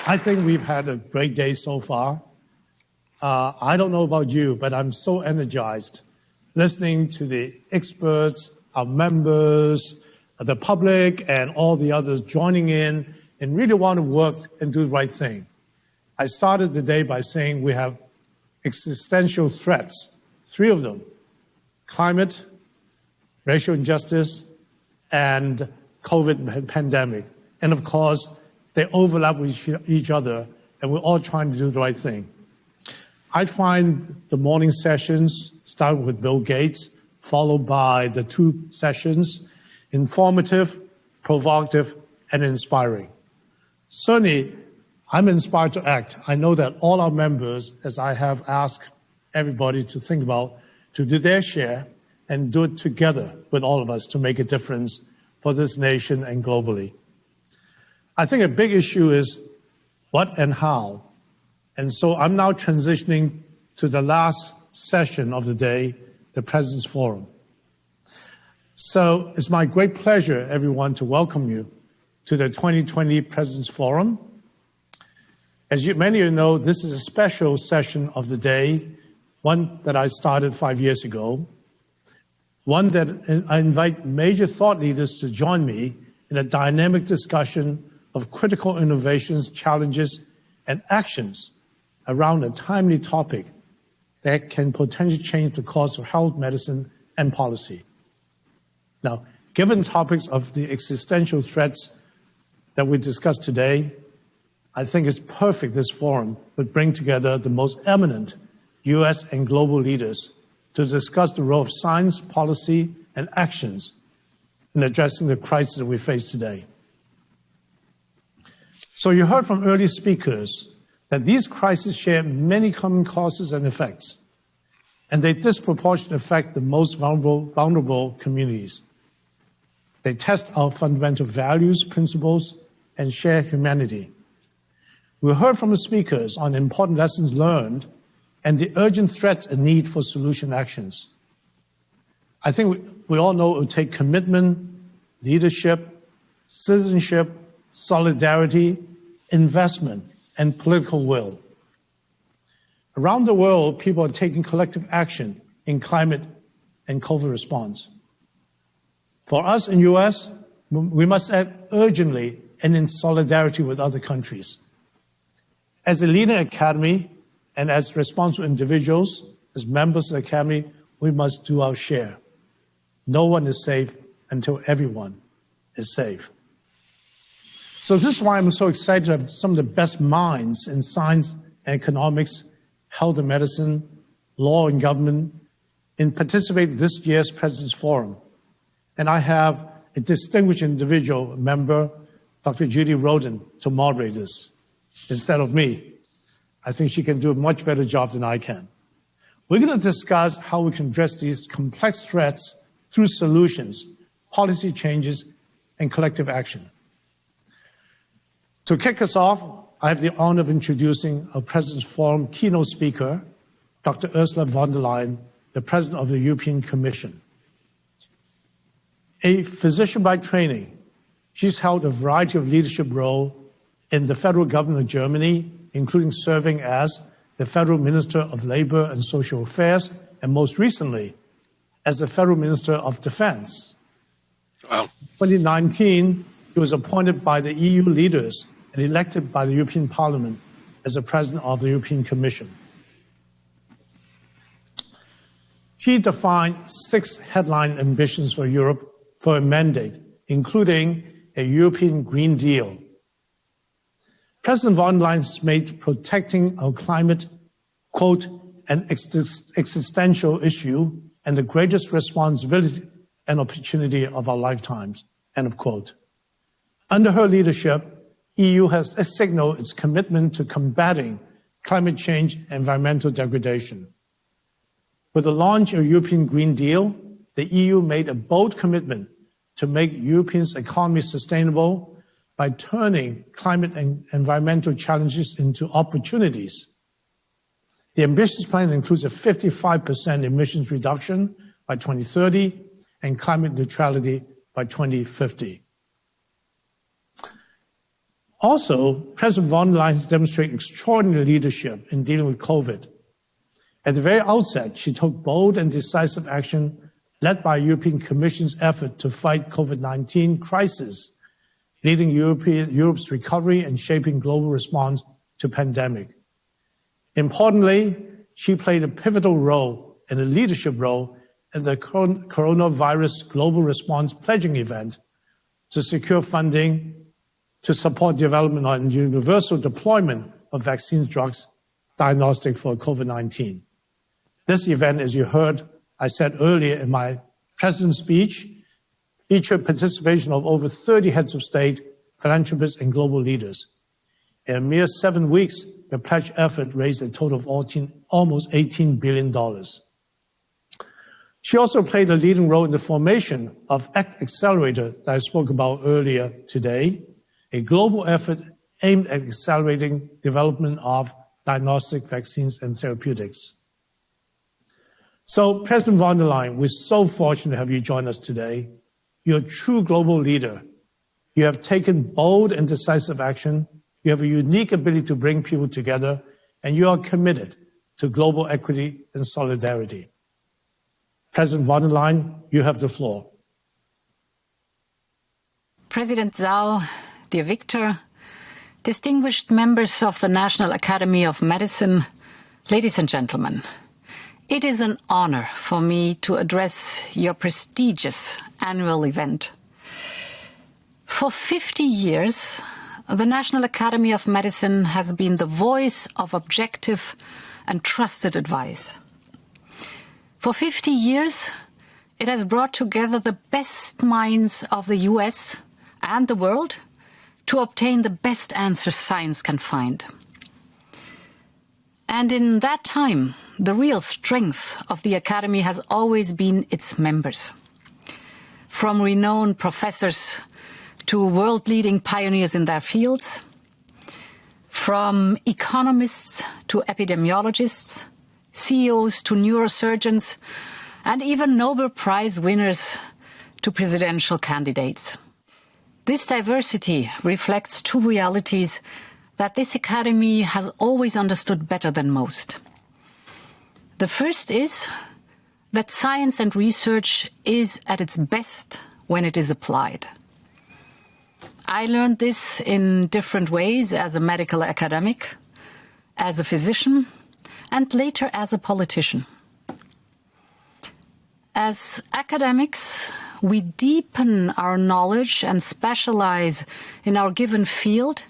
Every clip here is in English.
I think we've had a great day so far. I don't know about you, but I'm so energized listening to the experts, our members, the public, and all the others joining in and really want to work and do the right thing. I started the day by saying we have existential threats, 3 of them: climate, racial injustice, and COVID pandemic. And of course, they overlap with each other, and we're all trying to do the right thing. I find the morning sessions, starting with Bill Gates, followed by the 2 sessions, informative, provocative, and inspiring. Certainly, I'm inspired to act. I know that all our members, as I have asked everybody to think about, to do their share and do it together with all of us to make a difference for this nation and globally. I think a big issue is what and how. And so I'm now transitioning to the last session of the day, the President's Forum. So it's my great pleasure, everyone, to welcome you to the 2020 President's Forum. As many of you know, this is a special session of the day, one that I started 5 years ago, one that I invite major thought leaders to join me in a dynamic discussion of critical innovations, challenges, and actions around a timely topic that can potentially change the course of health, medicine, and policy. Now, given topics of the existential threats that we discussed today, I think it's perfect this forum would bring together the most eminent U.S. and global leaders to discuss the role of science, policy, and actions in addressing the crisis that we face today. So you heard from early speakers that these crises share many common causes and effects, and they disproportionately affect the most vulnerable communities. They test our fundamental values, principles, and share humanity. We heard from the speakers on important lessons learned and the urgent threats and need for solution actions. I think we all know it would take commitment, leadership, citizenship, solidarity, investment, and political will. Around the world, people are taking collective action in climate and COVID response. For us in the U.S., we must act urgently and in solidarity with other countries. As a leading academy and as responsible individuals, as members of the academy, we must do our share. No one is safe until everyone is safe. So this is why I'm so excited to have some of the best minds in science and economics, health and medicine, law and government, in participating in this year's President's Forum. And I have a distinguished individual member, Dr. Judith Rhodes, to moderate this instead of me. I think she can do a much better job than I can. We're going to discuss how we can address these complex threats through solutions, policy changes, and collective action. To kick us off, I have the honor of introducing our President's Forum keynote speaker, Dr. Ursula von der Leyen, the President of the European Commission. A physician by training, she's held a variety of leadership roles in the federal government of Germany, including serving as the Federal Minister of Labor and Social Affairs, and most recently, as the Federal Minister of Defense. Wow. In 2019, she was appointed by the EU leaders and elected by the European Parliament as the President of the European Commission. She defined 6 headline ambitions for Europe for a mandate, including a European Green Deal. President von der Leyen has made protecting our climate, quote, an existential issue and the greatest responsibility and opportunity of our lifetimes, end of quote. Under her leadership, EU has signaled its commitment to combating climate change and environmental degradation. With the launch of the European Green Deal, the EU made a bold commitment to make Europeans' economy sustainable by turning climate and environmental challenges into opportunities. The ambitious plan includes a 55% emissions reduction by 2030 and climate neutrality by 2050. Also, President von der Leyen has demonstrated extraordinary leadership in dealing with COVID. At the very outset, she took bold and decisive action led by European Commission's effort to fight COVID-19 crisis, leading Europe's recovery and shaping global response to pandemic. Importantly, she played a pivotal role and a leadership role in the coronavirus global response pledging event to secure funding to support development and universal deployment of vaccines, drugs, diagnostic for COVID-19. This event, as you heard, I said earlier in my President's speech, featured participation of over 30 heads of state, philanthropists, and global leaders. In a mere 7 weeks, the pledge effort raised a total of almost $18 billion. She also played a leading role in the formation of ACT Accelerator that I spoke about earlier today, a global effort aimed at accelerating development of diagnostic vaccines and therapeutics. So, President von der Leyen, we're so fortunate to have you join us today. You're a true global leader. You have taken bold and decisive action. You have a unique ability to bring people together, and you are committed to global equity and solidarity. President von der Leyen, you have the floor. President Dzau, dear Victor, distinguished members of the National Academy of Medicine, ladies and gentlemen, it is an honor for me to address your prestigious annual event. For 50 years, the National Academy of Medicine has been the voice of objective and trusted advice. For 50 years, it has brought together the best minds of the US and the world to obtain the best answers science can find. And in that time, the real strength of the Academy has always been its members. From renowned professors to world-leading pioneers in their fields, from economists to epidemiologists, CEOs to neurosurgeons, and even Nobel Prize winners to presidential candidates. This diversity reflects two realities that this Academy has always understood better than most. The first is that science and research is at its best when it is applied. I learned this in different ways as a medical academic, as a physician, and later as a politician. As academics, we deepen our knowledge and specialize in our given field,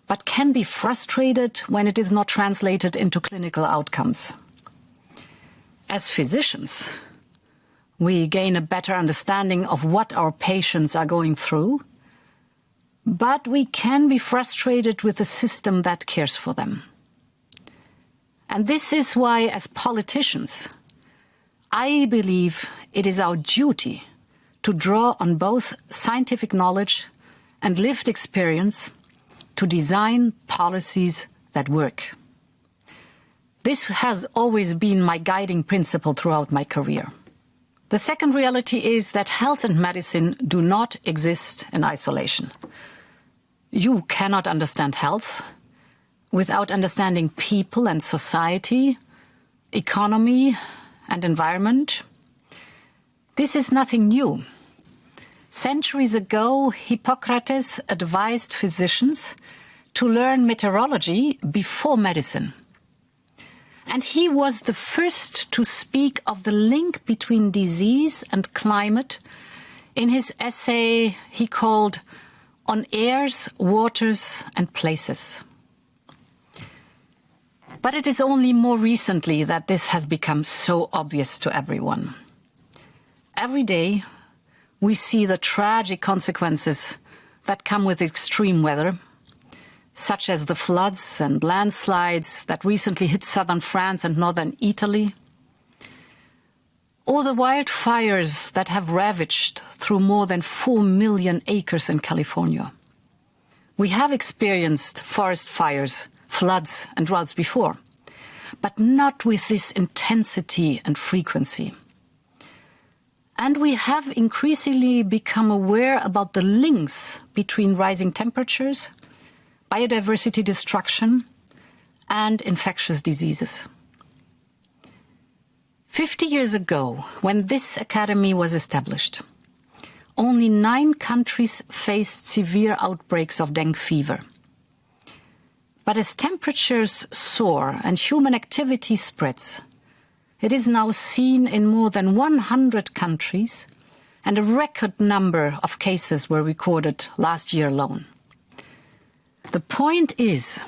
but can be frustrated when it is not translated into clinical outcomes. As physicians, we gain a better understanding of what our patients are going through, but we can be frustrated with the system that cares for them. And this is why, as politicians, I believe it is our duty to draw on both scientific knowledge and lived experience to design policies that work. This has always been my guiding principle throughout my career. The second reality is that health and medicine do not exist in isolation. You cannot understand health without understanding people and society, economy and environment. This is nothing new. Centuries ago, Hippocrates advised physicians to learn meteorology before medicine. And he was the first to speak of the link between disease and climate in his essay he called On Airs, Waters and Places. But it is only more recently that this has become so obvious to everyone. Every day, we see the tragic consequences that come with extreme weather, such as the floods and landslides that recently hit southern France and northern Italy, or the wildfires that have ravaged through more than 4 million acres in California. We have experienced forest fires, floods and droughts before, but not with this intensity and frequency. And we have increasingly become aware about the links between rising temperatures, biodiversity destruction, and infectious diseases. 50 years ago, when this academy was established, only 9 countries faced severe outbreaks of dengue fever. But as temperatures soar and human activity spreads, it is now seen in more than 100 countries, and a record number of cases were recorded last year alone. The point is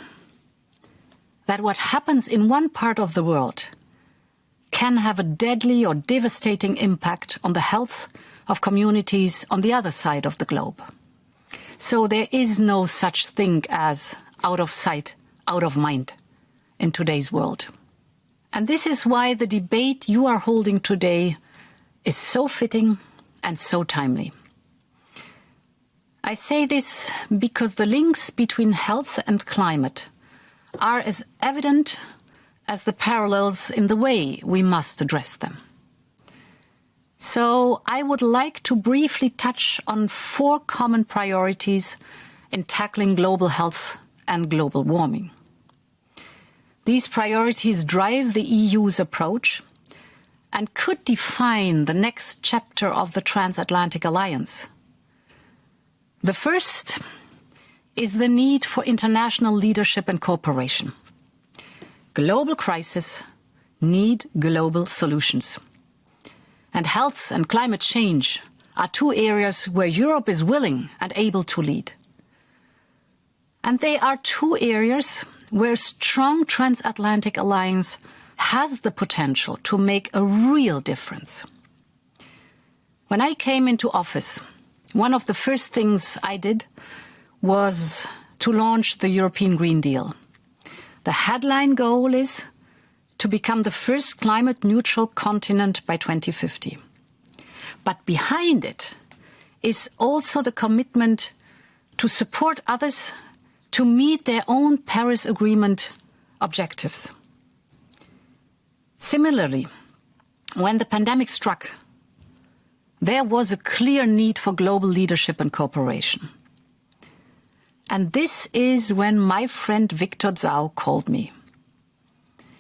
that what happens in one part of the world can have a deadly or devastating impact on the health of communities on the other side of the globe. So there is no such thing as out of sight, out of mind in today's world. And this is why the debate you are holding today is so fitting and so timely. I say this because the links between health and climate are as evident as the parallels in the way we must address them. So I would like to briefly touch on 4 common priorities in tackling global health and global warming. These priorities drive the EU's approach and could define the next chapter of the transatlantic alliance. The first is the need for international leadership and cooperation. Global crises need global solutions. And health and climate change are 2 areas where Europe is willing and able to lead. And they are 2 areas where a strong transatlantic alliance has the potential to make a real difference. When I came into office, one of the first things I did was to launch the European Green Deal. The headline goal is to become the first climate-neutral continent by 2050. But behind it is also the commitment to support others to meet their own Paris Agreement objectives. Similarly, when the pandemic struck, there was a clear need for global leadership and cooperation. And this is when my friend Victor Dzau called me.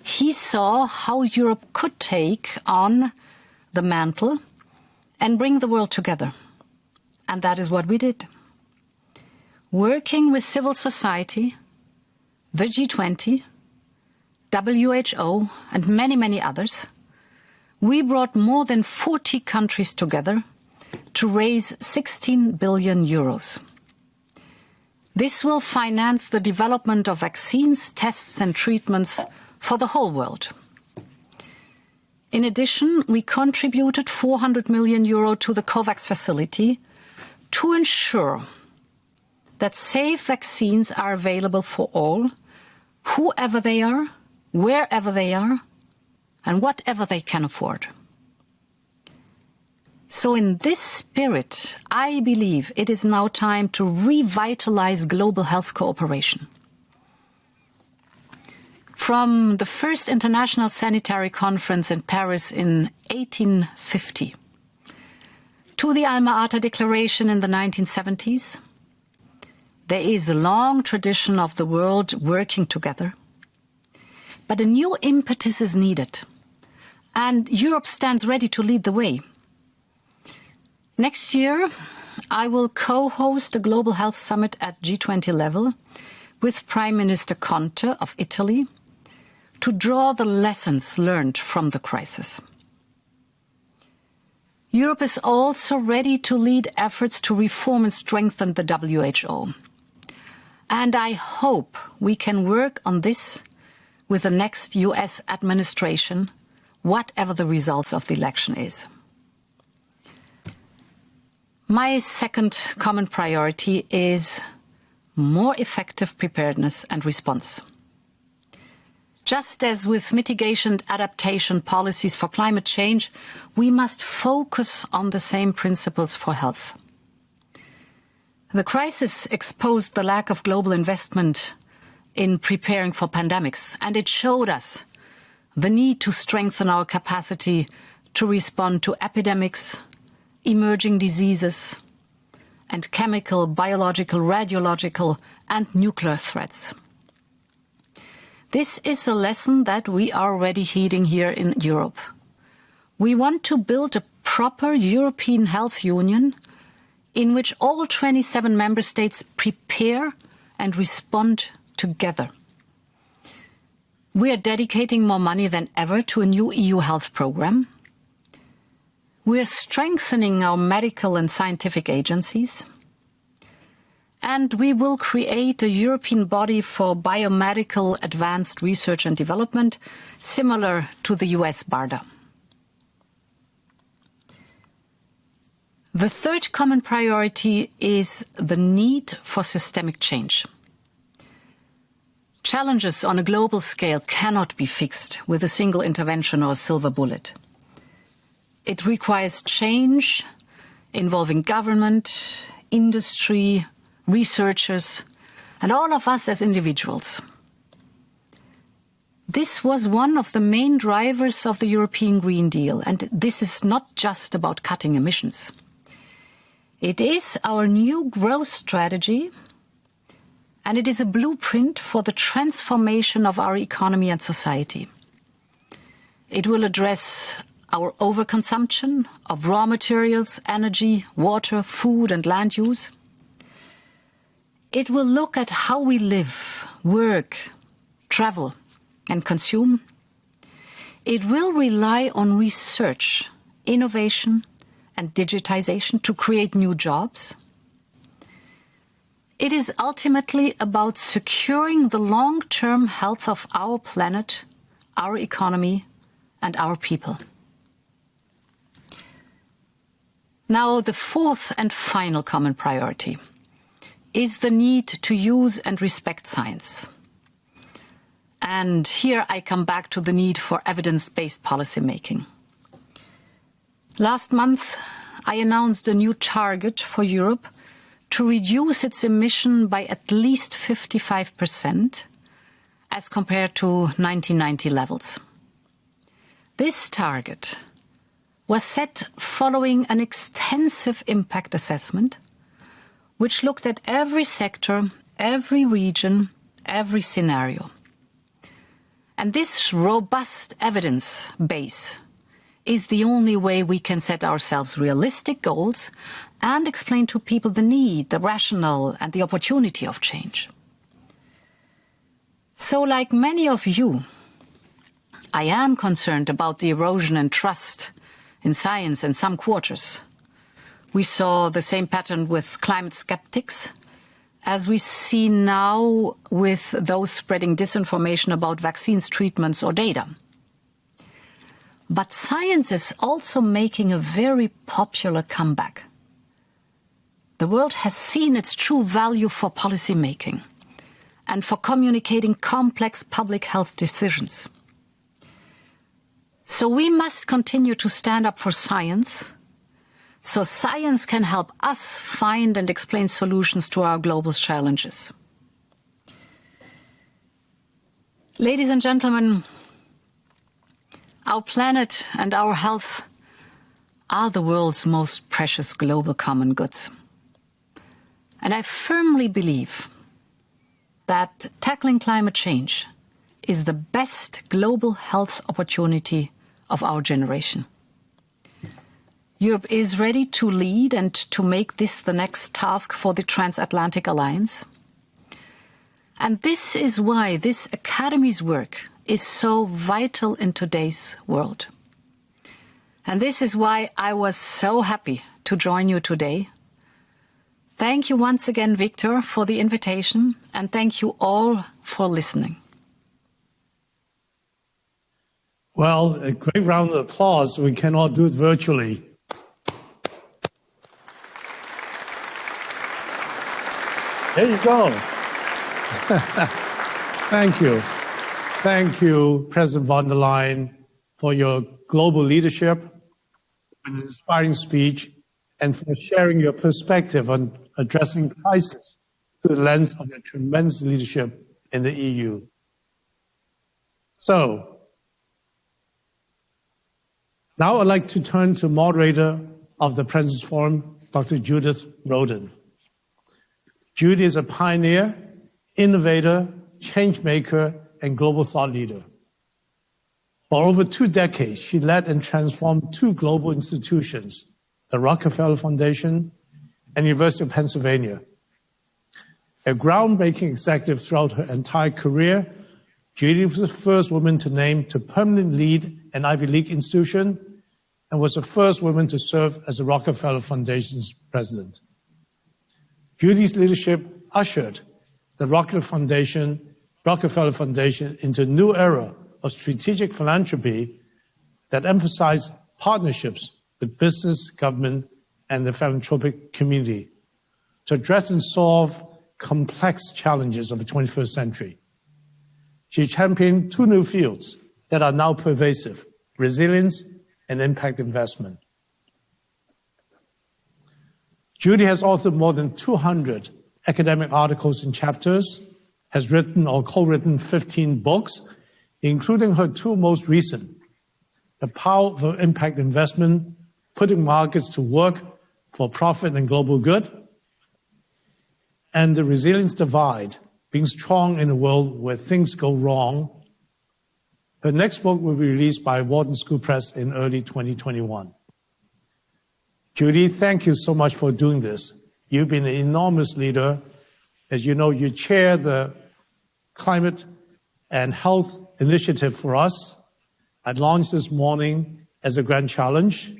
He saw how Europe could take on the mantle and bring the world together. And that is what we did. Working with civil society, the G20, WHO, and many, many others, we brought more than 40 countries together to raise 16 billion euros. This will finance the development of vaccines, tests, and treatments for the whole world. In addition, we contributed 400 million euro to the COVAX facility to ensure that safe vaccines are available for all, whoever they are, wherever they are, and whatever they can afford. So in this spirit, I believe it is now time to revitalize global health cooperation. From the first International Sanitary Conference in Paris in 1850 to the Alma Ata Declaration in the 1970s, there is a long tradition of the world working together. But a new impetus is needed, and Europe stands ready to lead the way. Next year, I will co-host a Global Health Summit at G20 level with Prime Minister Conte of Italy to draw the lessons learned from the crisis. Europe is also ready to lead efforts to reform and strengthen the WHO. And I hope we can work on this with the next US administration, whatever the results of the election is. My second common priority is more effective preparedness and response. Just as with mitigation and adaptation policies for climate change, we must focus on the same principles for health. The crisis exposed the lack of global investment in preparing for pandemics, and it showed us the need to strengthen our capacity to respond to epidemics, emerging diseases, and chemical, biological, radiological, and nuclear threats. This is a lesson that we are already heeding here in Europe. We want to build a proper European health union in which all 27 member states prepare and respond together. We are dedicating more money than ever to a new EU health programme. We are strengthening our medical and scientific agencies. And we will create a European body for biomedical advanced research and development, similar to the US BARDA. The third common priority is the need for systemic change. Challenges on a global scale cannot be fixed with a single intervention or a silver bullet. It requires change involving government, industry, researchers, and all of us as individuals. This was one of the main drivers of the European Green Deal, and this is not just about cutting emissions. It is our new growth strategy, and it is a blueprint for the transformation of our economy and society. It will address our overconsumption of raw materials, energy, water, food, and land use. It will look at how we live, work, travel, and consume. It will rely on research, innovation, and digitization to create new jobs. It is ultimately about securing the long-term health of our planet, our economy, and our people. Now, the fourth and final common priority is the need to use and respect science. And here I come back to the need for evidence-based policymaking. Last month, I announced a new target for Europe to reduce its emission by at least 55% as compared to 1990 levels. This target was set following an extensive impact assessment which looked at every sector, every region, every scenario. And this robust evidence base is the only way we can set ourselves realistic goals and explain to people the need, the rationale, and the opportunity of change. So, like many of you, I am concerned about the erosion in trust in science in some quarters. We saw the same pattern with climate skeptics, as we see now with those spreading disinformation about vaccines, treatments, or data. But science is also making a very popular comeback. The world has seen its true value for policy making and for communicating complex public health decisions. So we must continue to stand up for science, so science can help us find and explain solutions to our global challenges. Ladies and gentlemen, our planet and our health are the world's most precious global common goods. And I firmly believe that tackling climate change is the best global health opportunity of our generation. Europe is ready to lead and to make this the next task for the Transatlantic Alliance. And this is why this Academy's work is so vital in today's world. And this is why I was so happy to join you today. Thank you once again, Victor, for the invitation, and thank you all for listening. Well, a great round of applause. We cannot do it virtually. There you go. Thank you. Thank you, President von der Leyen, for your global leadership, an inspiring speech, and for sharing your perspective on addressing crisis through the lens of your tremendous leadership in the EU. So, now I'd like to turn to moderator of the President's Forum, Dr. Judith Rhodes. Judy is a pioneer innovator, change maker, and global thought leader. For over 2 decades, she led and transformed 2 global institutions, the Rockefeller Foundation and University of Pennsylvania. A groundbreaking executive throughout her entire career, Judy was the first woman to name to permanently lead an Ivy League institution and was the first woman to serve as the Rockefeller Foundation's president. Judy's leadership ushered the Rockefeller Foundation into a new era of strategic philanthropy that emphasized partnerships with business, government, and the philanthropic community to address and solve complex challenges of the 21st century. She championed 2 new fields that are now pervasive: resilience and impact investment. Judy has authored more than 200 academic articles and chapters, has written or co-written 15 books, including her 2 most recent, The Power of Impact Investment, Putting Markets to Work for Profit and Global Good, and The Resilience Divide, Being Strong in a World Where Things Go Wrong. Her next book will be released by Wharton School Press in early 2021. Judy, thank you so much for doing this. You've been an enormous leader. As you know, you chair the Climate and Health Initiative for us. I launched this morning as a grand challenge.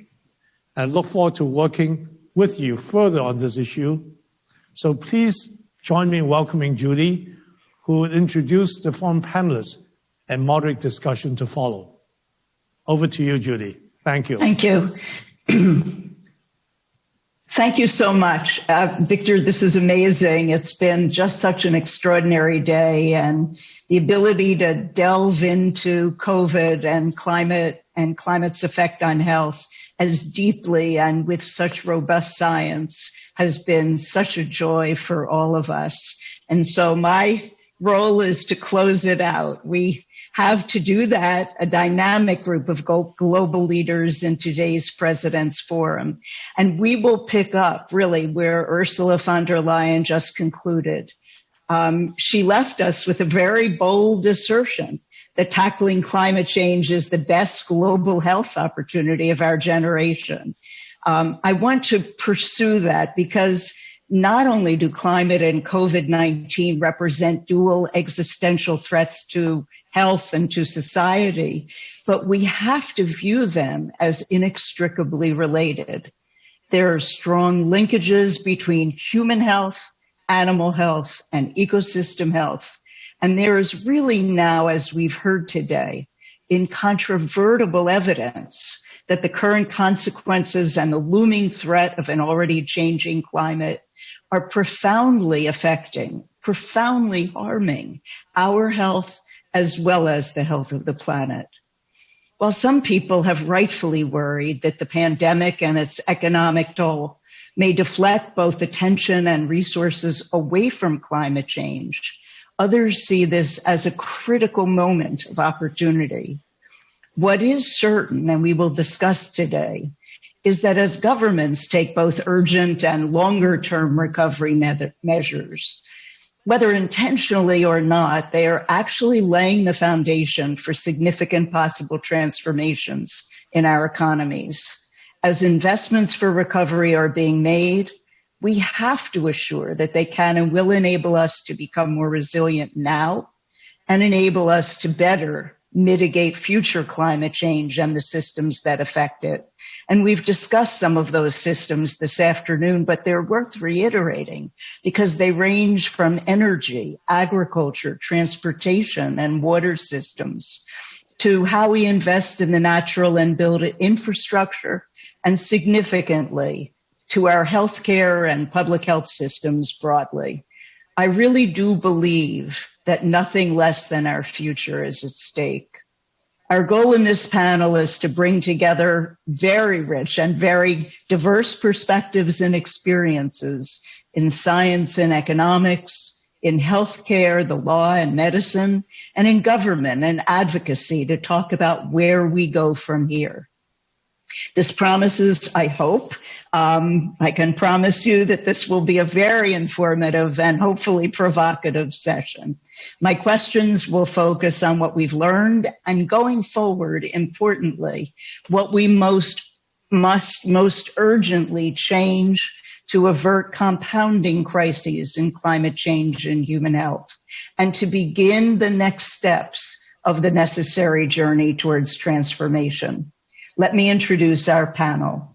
I look forward to working with you further on this issue. So please join me in welcoming Judy, who will introduce the forum panelists and moderate discussion to follow. Over to you, Judy. Thank you. Thank you. Thank you so much. Victor, this is amazing. It's been just such an extraordinary day, and the ability to delve into COVID and climate's effect on health as deeply and with such robust science has been such a joy for all of us. And so my role is to close it out. We have, to do that, a dynamic group of global leaders in today's President's Forum. And we will pick up really where Ursula von der Leyen just concluded. She left us with a very bold assertion that tackling climate change is the best global health opportunity of our generation. I want to pursue that because not only do climate and COVID-19 represent dual existential threats to health and to society, but we have to view them as inextricably related. There are strong linkages between human health, animal health, and ecosystem health. And there is really now, as we've heard today, incontrovertible evidence that the current consequences and the looming threat of an already changing climate are profoundly affecting, profoundly harming our health as well as the health of the planet. While some people have rightfully worried that the pandemic and its economic toll may deflect both attention and resources away from climate change, others see this as a critical moment of opportunity. What is certain, and we will discuss today, is that as governments take both urgent and longer-term recovery measures, whether intentionally or not, they are actually laying the foundation for significant possible transformations in our economies. As investments for recovery are being made, we have to assure that they can and will enable us to become more resilient now and enable us to better mitigate future climate change and the systems that affect it. And we've discussed some of those systems this afternoon, but they're worth reiterating because they range from energy, agriculture, transportation, and water systems to how we invest in the natural and built infrastructure, and significantly to our healthcare and public health systems broadly. I really do believe that nothing less than our future is at stake. Our goal in this panel is to bring together very rich and very diverse perspectives and experiences in science and economics, in healthcare, the law and medicine, and in government and advocacy to talk about where we go from here. This promises, I hope, I can promise you that this will be a very informative and hopefully provocative session. My questions will focus on what we've learned and going forward, importantly, what we must urgently change to avert compounding crises in climate change and human health, and to begin the next steps of the necessary journey towards transformation. Let me introduce our panel.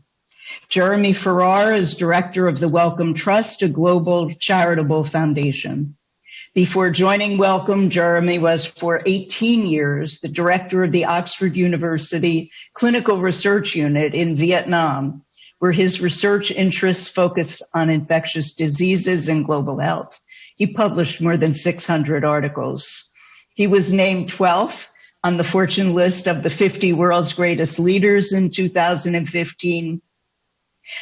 Jeremy Farrar is director of the Wellcome Trust, a global charitable foundation. Before joining Wellcome, Jeremy was for 18 years the director of the Oxford University Clinical Research Unit in Vietnam, where his research interests focus on infectious diseases and global health. He published more than 600 articles. He was named 12th on the Fortune list of the 50 world's greatest leaders in 2015,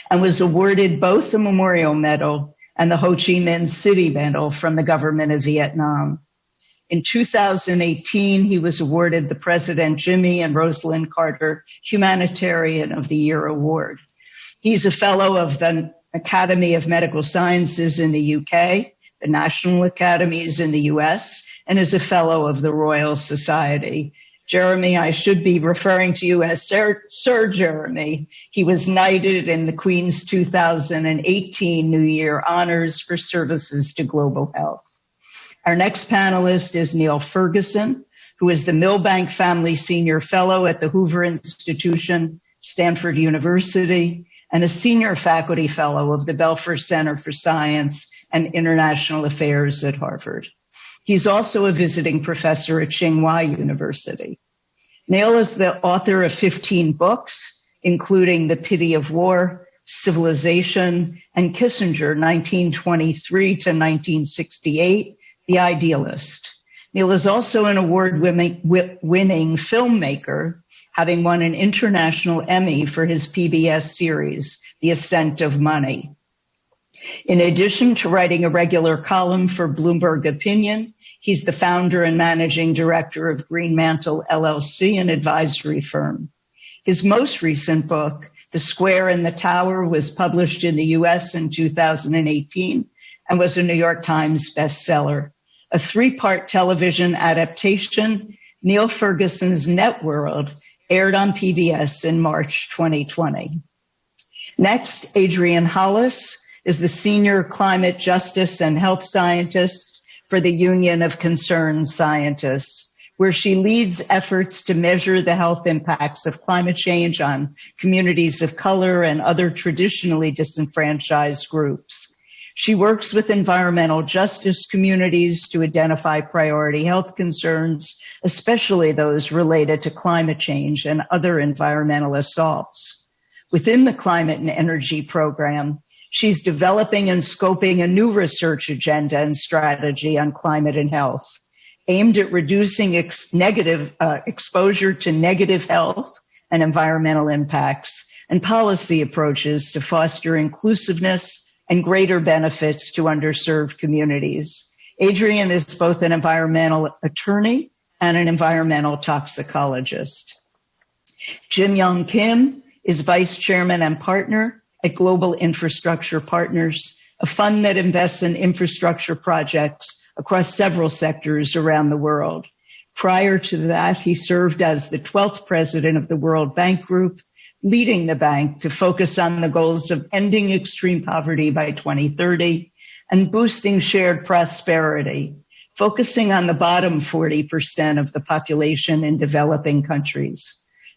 and was awarded both the Memorial Medal and the Ho Chi Minh City Medal from the government of Vietnam. In 2018, he was awarded the President Jimmy and Rosalind Carter Humanitarian of the Year Award. He's a fellow of the Academy of Medical Sciences in the UK, the National Academies in the US, and is a fellow of the Royal Society. Jeremy, I should be referring to you as Sir Jeremy. He was knighted in the Queen's 2018 New Year Honors for services to global health. Our next panelist is Niall Ferguson, who is the Milbank Family Senior Fellow at the Hoover Institution, Stanford University, and a Senior Faculty Fellow of the Belfer Center for Science and International Affairs at Harvard. He's also a visiting professor at Tsinghua University. Niall is the author of 15 books, including The Pity of War, Civilization, and Kissinger, 1923 to 1968, The Idealist. Niall is also an award-winning filmmaker, having won an international Emmy for his PBS series, The Ascent of Money. In addition to writing a regular column for Bloomberg Opinion, he's the founder and managing director of Greenmantle LLC, an advisory firm. His most recent book, The Square and the Tower, was published in the US in 2018 and was a New York Times bestseller. A 3-part television adaptation, Niall Ferguson's Networld, aired on PBS in March 2020. Next, Adrienne Hollis is the Senior Climate Justice and Health Scientist for the Union of Concerned Scientists, where she leads efforts to measure the health impacts of climate change on communities of color and other traditionally disenfranchised groups. She works with environmental justice communities to identify priority health concerns, especially those related to climate change and other environmental assaults. Within the Climate and Energy Program, she's developing and scoping a new research agenda and strategy on climate and health, aimed at reducing exposure to negative health and environmental impacts, and policy approaches to foster inclusiveness and greater benefits to underserved communities. Adrienne is both an environmental attorney and an environmental toxicologist. Yong Kim is vice chairman and partner at Global Infrastructure Partners, a fund that invests in infrastructure projects across several sectors around the world. Prior to that, he served as the 12th president of the World Bank Group, leading the bank to focus on the goals of ending extreme poverty by 2030 and boosting shared prosperity, focusing on the bottom 40% of the population in developing countries.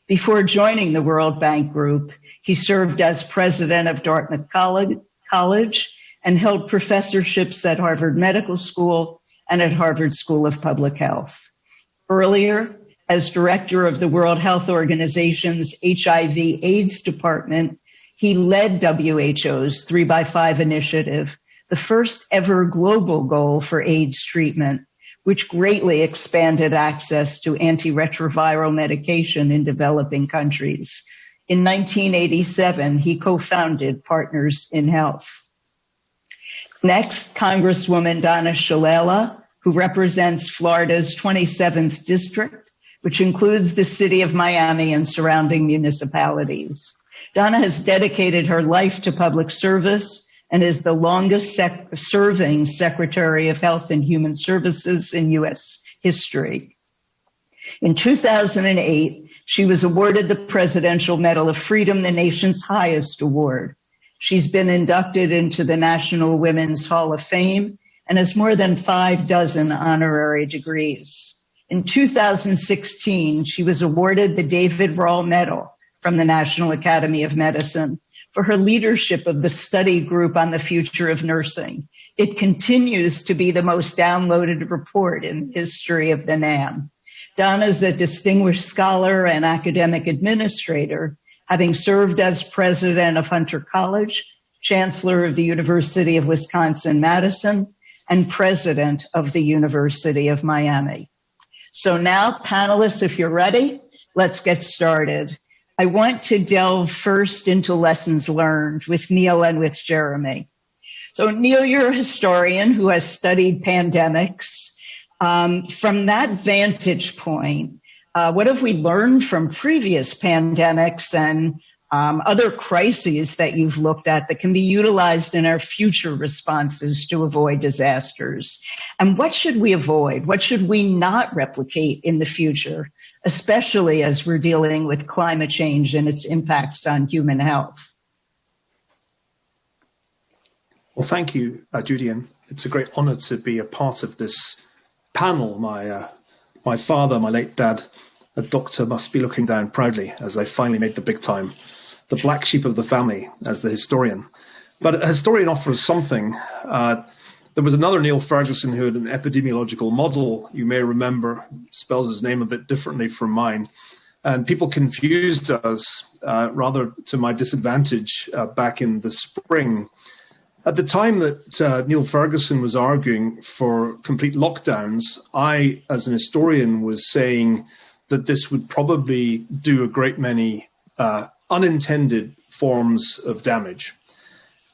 Before joining the World Bank Group, he served as president of Dartmouth College and held professorships at Harvard Medical School and at Harvard School of Public Health. Earlier, as director of the World Health Organization's HIV/AIDS department, he led WHO's 3x5 initiative, the first ever global goal for AIDS treatment, which greatly expanded access to antiretroviral medication in developing countries. In 1987, he co-founded Partners in Health. Next, Congresswoman Donna Shalala, who represents Florida's 27th District, which includes the city of Miami and surrounding municipalities. Donna has dedicated her life to public service and is the longest serving Secretary of Health and Human Services in U.S. history. In 2008, she was awarded the Presidential Medal of Freedom, the nation's highest award. She's been inducted into the National Women's Hall of Fame and has more than 6 honorary degrees. In 2016, she was awarded the David Rahl Medal from the National Academy of Medicine for her leadership of the study group on the future of nursing. It continues to be the most downloaded report in the history of the NAM. Donna is a distinguished scholar and academic administrator, having served as president of Hunter College, chancellor of the University of Wisconsin-Madison, and president of the University of Miami. So now, panelists, if you're ready, let's get started. I want to delve first into lessons learned with Niall and with Jeremy. So Niall, you're a historian who has studied pandemics. From that vantage point, what have we learned from previous pandemics and other crises that you've looked at that can be utilized in our future responses to avoid disasters? And what should we avoid? What should we not replicate in the future, especially as we're dealing with climate change and its impacts on human health? Well, thank you, Judy. It's a great honor to be a part of this panel. My father, my late dad, a doctor, must be looking down proudly as I finally made the big time, the black sheep of the family as the historian. But a historian offers something. There was another Niall Ferguson who had an epidemiological model, you may remember, spells his name a bit differently from mine. And people confused us, rather to my disadvantage, back in the spring. At the time that Niall Ferguson was arguing for complete lockdowns, I, as an historian, was saying that this would probably do a great many unintended forms of damage.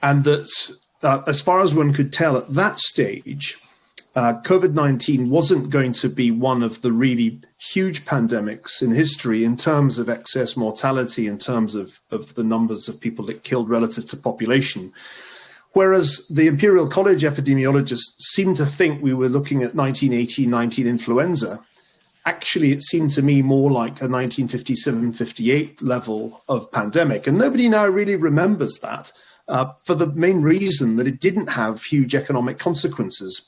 And that as far as one could tell at that stage, COVID-19 wasn't going to be one of the really huge pandemics in history in terms of excess mortality, in terms of the numbers of people it killed relative to population. Whereas the Imperial College epidemiologists seemed to think we were looking at 1918-19 influenza, actually it seemed to me more like a 1957-58 level of pandemic. And nobody now really remembers that for the main reason that it didn't have huge economic consequences.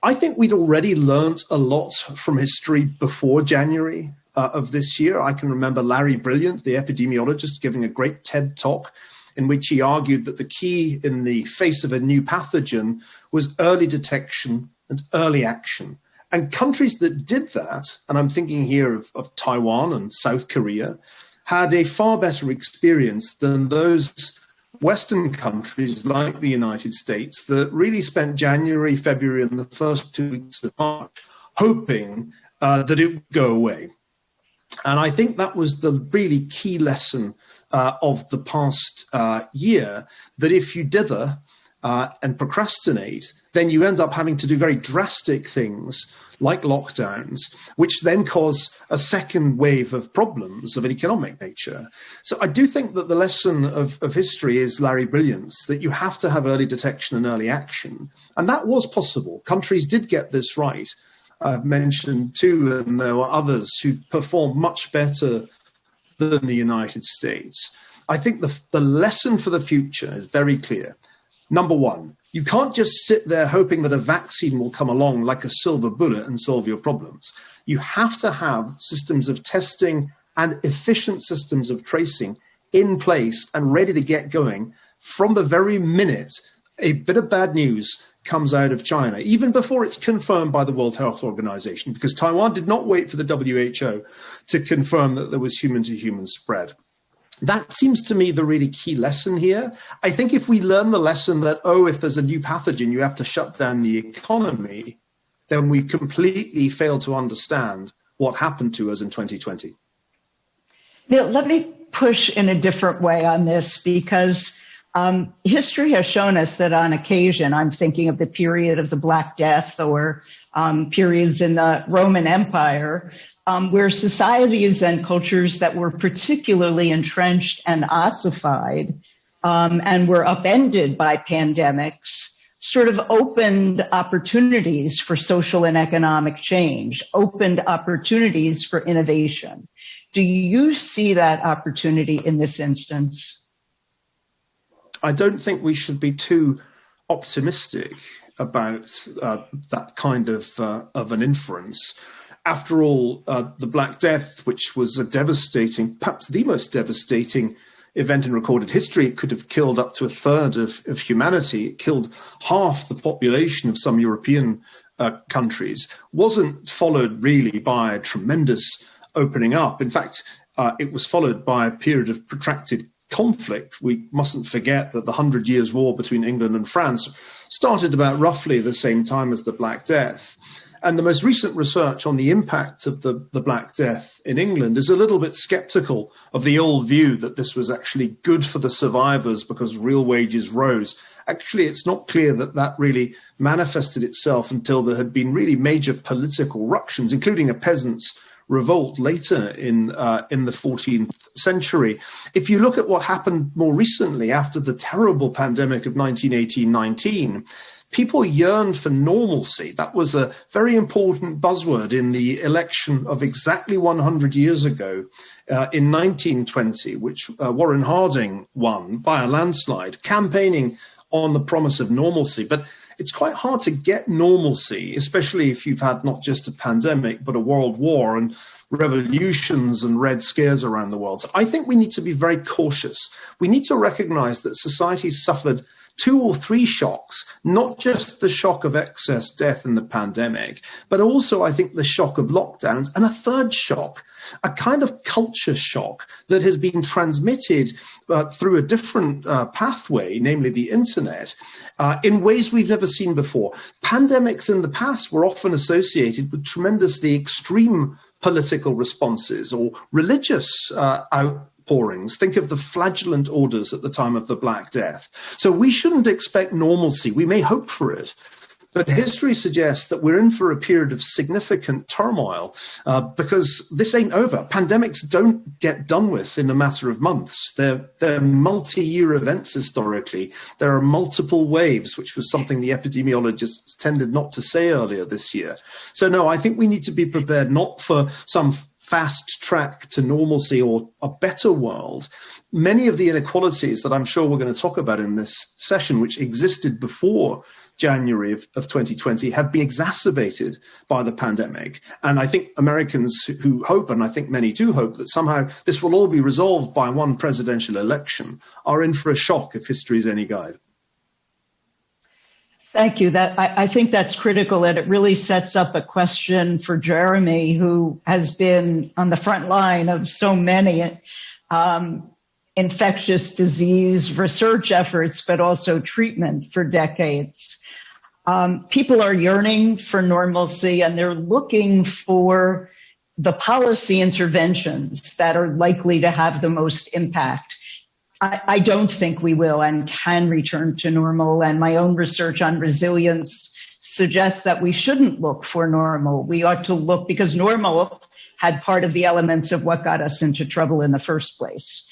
I think we'd already learned a lot from history before January of this year. I can remember Larry Brilliant, the epidemiologist, giving a great TED talk in which he argued that the key in the face of a new pathogen was early detection and early action. And countries that did that, and I'm thinking here of Taiwan and South Korea, had a far better experience than those Western countries like the United States that really spent January, February, and the first 2 weeks of March hoping that it would go away. And I think that was the really key lesson of the past year, that if you dither and procrastinate, then you end up having to do very drastic things like lockdowns, which then cause a second wave of problems of an economic nature. So I do think that the lesson of history is Larry Brilliant's, that you have to have early detection and early action. And that was possible. Countries did get this right. I've mentioned two, and there were others who performed much better than the United States. I think the lesson for the future is very clear. Number one, you can't just sit there hoping that a vaccine will come along like a silver bullet and solve your problems. You have to have systems of testing and efficient systems of tracing in place and ready to get going from the very minute a bit of bad news comes out of China, even before it's confirmed by the World Health Organization, because Taiwan did not wait for the WHO to confirm that there was human-to-human spread. That seems to me the really key lesson here. I think if we learn the lesson that, if there's a new pathogen, you have to shut down the economy, then we completely fail to understand what happened to us in 2020. Now, let me push in a different way on this, because history has shown us that on occasion, I'm thinking of the period of the Black Death or periods in the Roman Empire, where societies and cultures that were particularly entrenched and ossified and were upended by pandemics sort of opened opportunities for social and economic change, opened opportunities for innovation. Do you see that opportunity in this instance? I don't think we should be too optimistic about that kind of an inference. After all, the Black Death, which was a devastating, perhaps the most devastating event in recorded history, it could have killed up to a third of humanity. It killed half the population of some European countries, wasn't followed really by a tremendous opening up. In fact, it was followed by a period of protracted conflict. We mustn't forget that the 100 Years' War between England and France started about roughly the same time as the Black Death. And the most recent research on the impact of the Black Death in England is a little bit skeptical of the old view that this was actually good for the survivors because real wages rose. Actually, it's not clear that that really manifested itself until there had been really major political ructions, including a peasants' revolt later in the 14th century. If you look at what happened more recently after the terrible pandemic of 1918-19, people yearned for normalcy. That was a very important buzzword in the election of exactly 100 years ago in 1920, which Warren Harding won by a landslide, campaigning on the promise of normalcy. But it's quite hard to get normalcy, especially if you've had not just a pandemic, but a world war and revolutions and red scares around the world. So I think we need to be very cautious. We need to recognize that society suffered 2 or 3 shocks, not just the shock of excess death in the pandemic, but also, I think, the shock of lockdowns, and a third shock, a kind of culture shock that has been transmitted through a different pathway, namely the internet, in ways we've never seen before. Pandemics in the past were often associated with tremendously extreme political responses or religious outpourings. Think of the flagellant orders at the time of the Black Death. So we shouldn't expect normalcy. We may hope for it. But history suggests that we're in for a period of significant turmoil because this ain't over. Pandemics don't get done with in a matter of months. They're multi-year events historically. There are multiple waves, which was something the epidemiologists tended not to say earlier this year. So no, I think we need to be prepared not for some fast track to normalcy or a better world. Many of the inequalities that I'm sure we're going to talk about in this session, which existed before January of 2020, have been exacerbated by the pandemic. And I think Americans who hope, and I think many do hope, that somehow this will all be resolved by one presidential election, are in for a shock if history is any guide. Thank you. I think that's critical, and it really sets up a question for Jeremy, who has been on the front line of so many infectious disease research efforts, but also treatment for decades. People are yearning for normalcy, and they're looking for the policy interventions that are likely to have the most impact. I don't think we will and can return to normal, and my own research on resilience suggests that we shouldn't look for normal. We ought to look, because normal had part of the elements of what got us into trouble in the first place.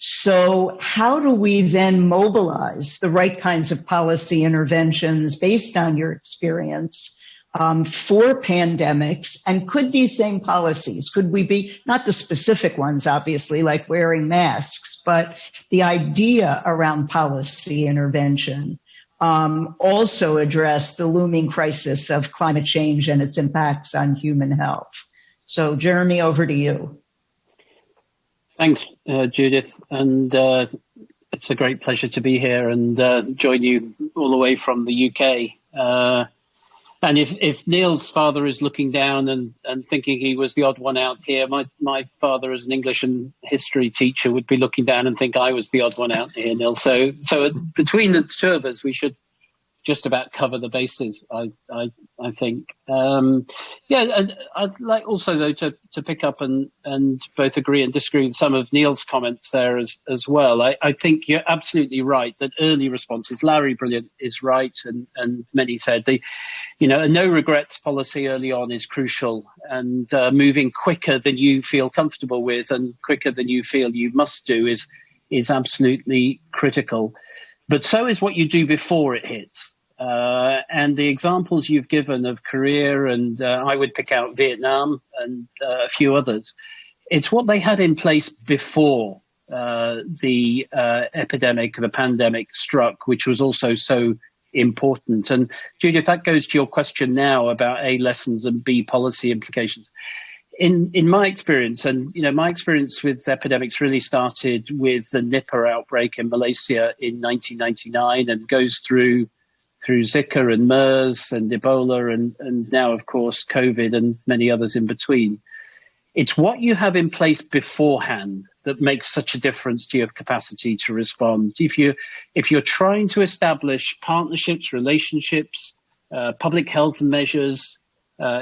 So how do we then mobilize the right kinds of policy interventions based on your experience for pandemics? And could these same policies, could we be, not the specific ones, obviously, like wearing masks, but the idea around policy intervention also address the looming crisis of climate change and its impacts on human health? So Jeremy, over to you. Thanks, Judith, and it's a great pleasure to be here and join you all the way from the UK. And if Niall's father is looking down and thinking he was the odd one out here, my father as an English and history teacher would be looking down and think I was the odd one out here, Niall. So between the two of us, we should just about cover the bases, I think. And I'd like also, though, to pick up and both agree and disagree with some of Neil's comments there as well. I think you're absolutely right that early responses, Larry Brilliant is right, and many said a no regrets policy early on is crucial, and moving quicker than you feel comfortable with and quicker than you feel you must do is absolutely critical. But so is what you do before it hits. And the examples you've given of Korea, and I would pick out Vietnam and a few others, it's what they had in place before the epidemic, the pandemic struck, which was also so important. And Judith, that goes to your question now about A, lessons, and B, policy implications. In my experience, and my experience with epidemics really started with the Nipah outbreak in Malaysia in 1999 and goes through Zika and MERS and Ebola and now, of course, COVID and many others in between. It's what you have in place beforehand that makes such a difference to your capacity to respond. If you're trying to establish partnerships, relationships, public health measures,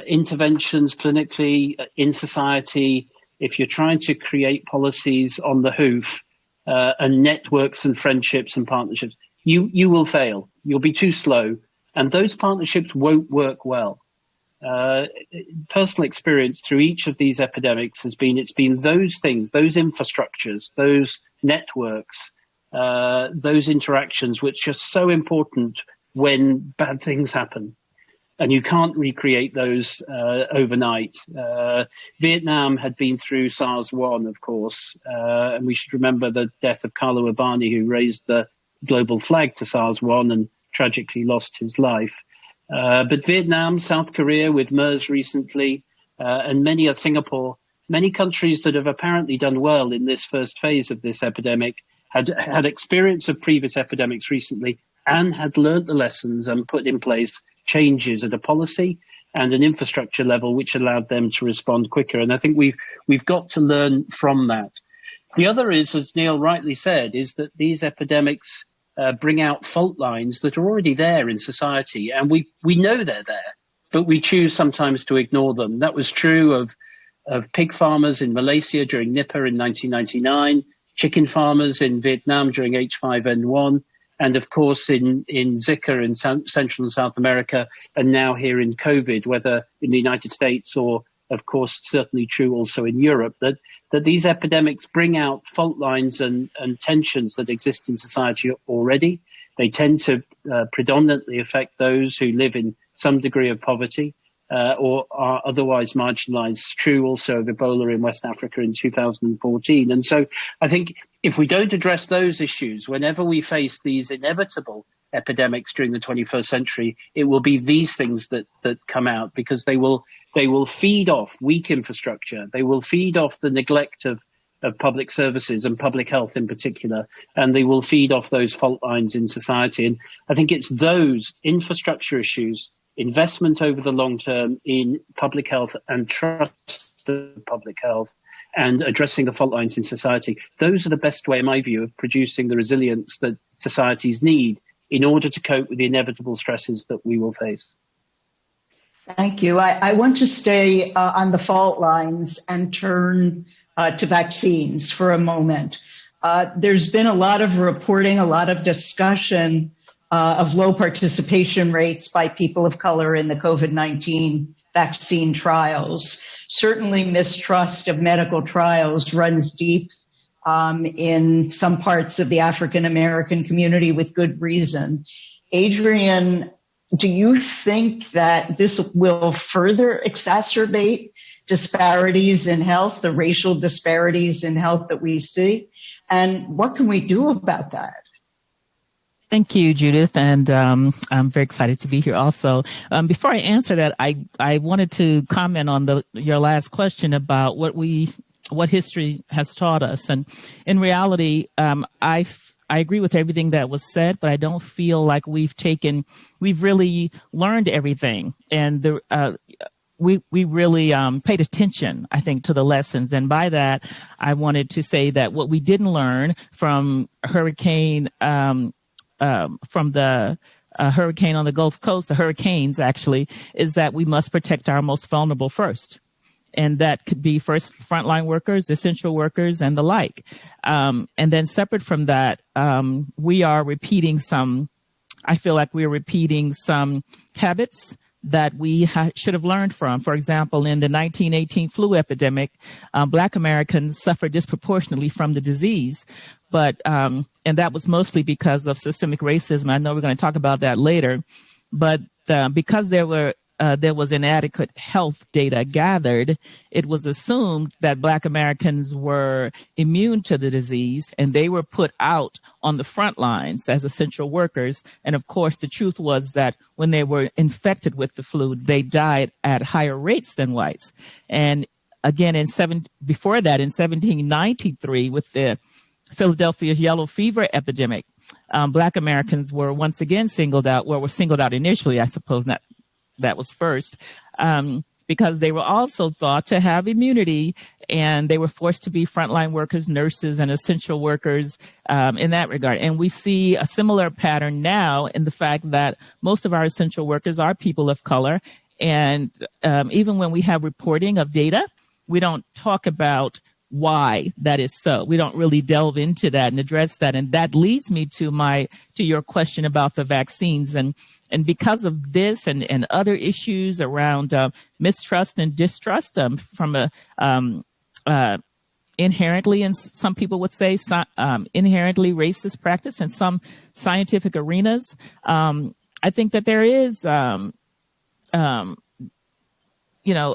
interventions clinically in society, if you're trying to create policies on the hoof and networks and friendships and partnerships, you will fail. You'll be too slow, and those partnerships won't work well. Personal experience through each of these epidemics it's been those things, those infrastructures, those networks, those interactions, which are so important when bad things happen. And you can't recreate those overnight. Vietnam had been through SARS-1, of course, and we should remember the death of Carlo Urbani, who raised the global flag to SARS-1 and tragically lost his life. But Vietnam, South Korea with MERS recently, and many of Singapore, many countries that have apparently done well in this first phase of this epidemic had experience of previous epidemics recently and had learnt the lessons and put in place changes at a policy and an infrastructure level which allowed them to respond quicker. And I think we've got to learn from that. The other is, as Neil rightly said, is that these epidemics bring out fault lines that are already there in society. And we know they're there, but we choose sometimes to ignore them. That was true of pig farmers in Malaysia during Nipah in 1999, chicken farmers in Vietnam during H5N1, and of course in Zika in Central and South America, and now here in COVID, whether in the United States or, of course, certainly true also in Europe, that these epidemics bring out fault lines and tensions that exist in society already. They tend to predominantly affect those who live in some degree of poverty or are otherwise marginalized. True also of Ebola in West Africa in 2014. And so I think if we don't address those issues, whenever we face these inevitable epidemics during the 21st century, it will be these things that come out, because they will feed off weak infrastructure. They will feed off the neglect of public services and public health in particular, and they will feed off those fault lines in society. And I think it's those infrastructure issues, investment over the long term in public health and trust of public health, and addressing the fault lines in society. Those are the best way, in my view, of producing the resilience that societies need in order to cope with the inevitable stresses that we will face. Thank you. I want to stay on the fault lines and turn to vaccines for a moment. There's been a lot of reporting, a lot of discussion of low participation rates by people of color in the COVID-19 vaccine trials. Certainly mistrust of medical trials runs deep in some parts of the African American community with good reason. Adrienne, do you think that this will further exacerbate disparities in health, the racial disparities in health that we see? And what can we do about that? Thank you, Judith, and I'm very excited to be here also. Before I answer that, I wanted to comment on your last question about what history has taught us. And in reality, I agree with everything that was said, but I don't feel like we've really learned everything. And we really paid attention, I think, to the lessons. And by that, I wanted to say that what we didn't learn from Hurricane from the hurricane on the Gulf Coast, the hurricanes actually, is that we must protect our most vulnerable first. And that could be first frontline workers, essential workers, and the like. And then separate from that, we are repeating some, I feel like we're repeating some habits that we should have learned from. For example, in the 1918 flu epidemic, Black Americans suffered disproportionately from the disease. But, and that was mostly because of systemic racism. I know we're going to talk about that later. But because there was inadequate health data gathered, it was assumed that Black Americans were immune to the disease, and they were put out on the front lines as essential workers. And of course, the truth was that when they were infected with the flu, they died at higher rates than whites. And again, before that, in 1793, with the Philadelphia yellow fever epidemic, Black Americans were once again singled out. Well, were singled out initially, I suppose, not that was first, because they were also thought to have immunity, and they were forced to be frontline workers, nurses, and essential workers in that regard. And we see a similar pattern now in the fact that most of our essential workers are people of color. And even when we have reporting of data, we don't talk about why that is so. We don't really delve into that and address that. And that leads me to your question about the vaccines. And because of this and other issues around mistrust and distrust from a inherently, and some people would say inherently racist practice in some scientific arenas, I think that there is,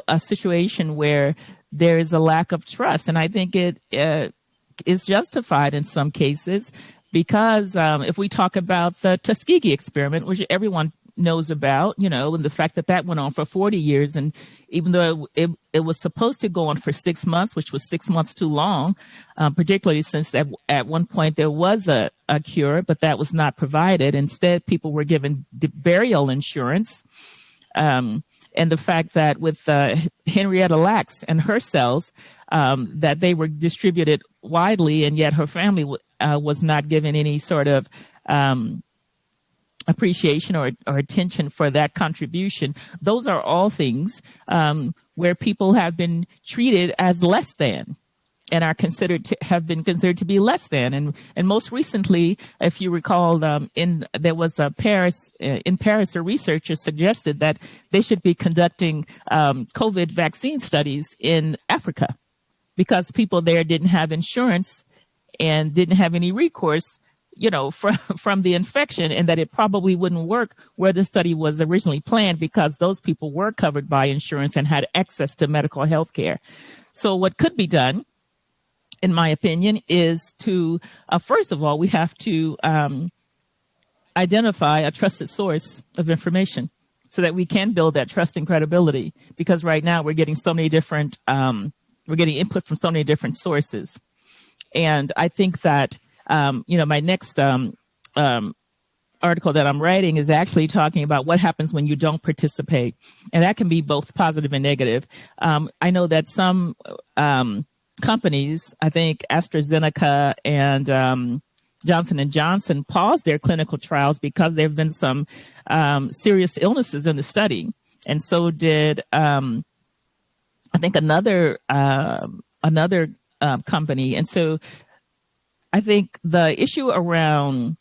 a situation where there is a lack of trust. And I think it is justified in some cases, because if we talk about the Tuskegee experiment, which everyone knows about, and the fact that went on for 40 years. And even though it was supposed to go on for 6 months, which was 6 months too long, particularly since at one point there was a cure, but that was not provided. Instead, people were given burial insurance. And the fact that with Henrietta Lacks and her cells, that they were distributed widely, and yet her family was not given any sort of appreciation or attention for that contribution. Those are all things where people have been treated as less than, and are have been considered to be less than. And most recently, if you recall, there was in Paris, a researcher suggested that they should be conducting COVID vaccine studies in Africa, because people there didn't have insurance and didn't have any recourse, from the infection, and that it probably wouldn't work where the study was originally planned, because those people were covered by insurance and had access to medical health care. So what could be done, in my opinion, is to, first of all, we have to identify a trusted source of information so that we can build that trust and credibility. Because right now we're getting so many different, we're getting input from so many different sources. And I think that, my next article that I'm writing is actually talking about what happens when you don't participate. And that can be both positive and negative. I know that some companies, I think AstraZeneca and Johnson & Johnson, paused their clinical trials because there have been some serious illnesses in the study. And so did, I think, another company. And so I think the issue around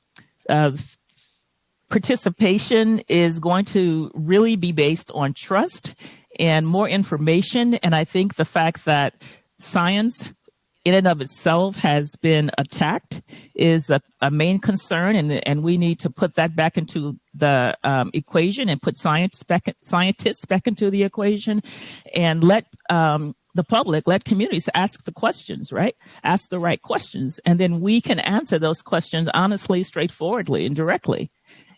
participation is going to really be based on trust and more information. And I think the fact that science in and of itself has been attacked is a main concern. And we need to put that back into the equation and put scientists back into the equation, and let the public, let communities ask the questions, right? Ask the right questions. And then we can answer those questions honestly, straightforwardly, and directly.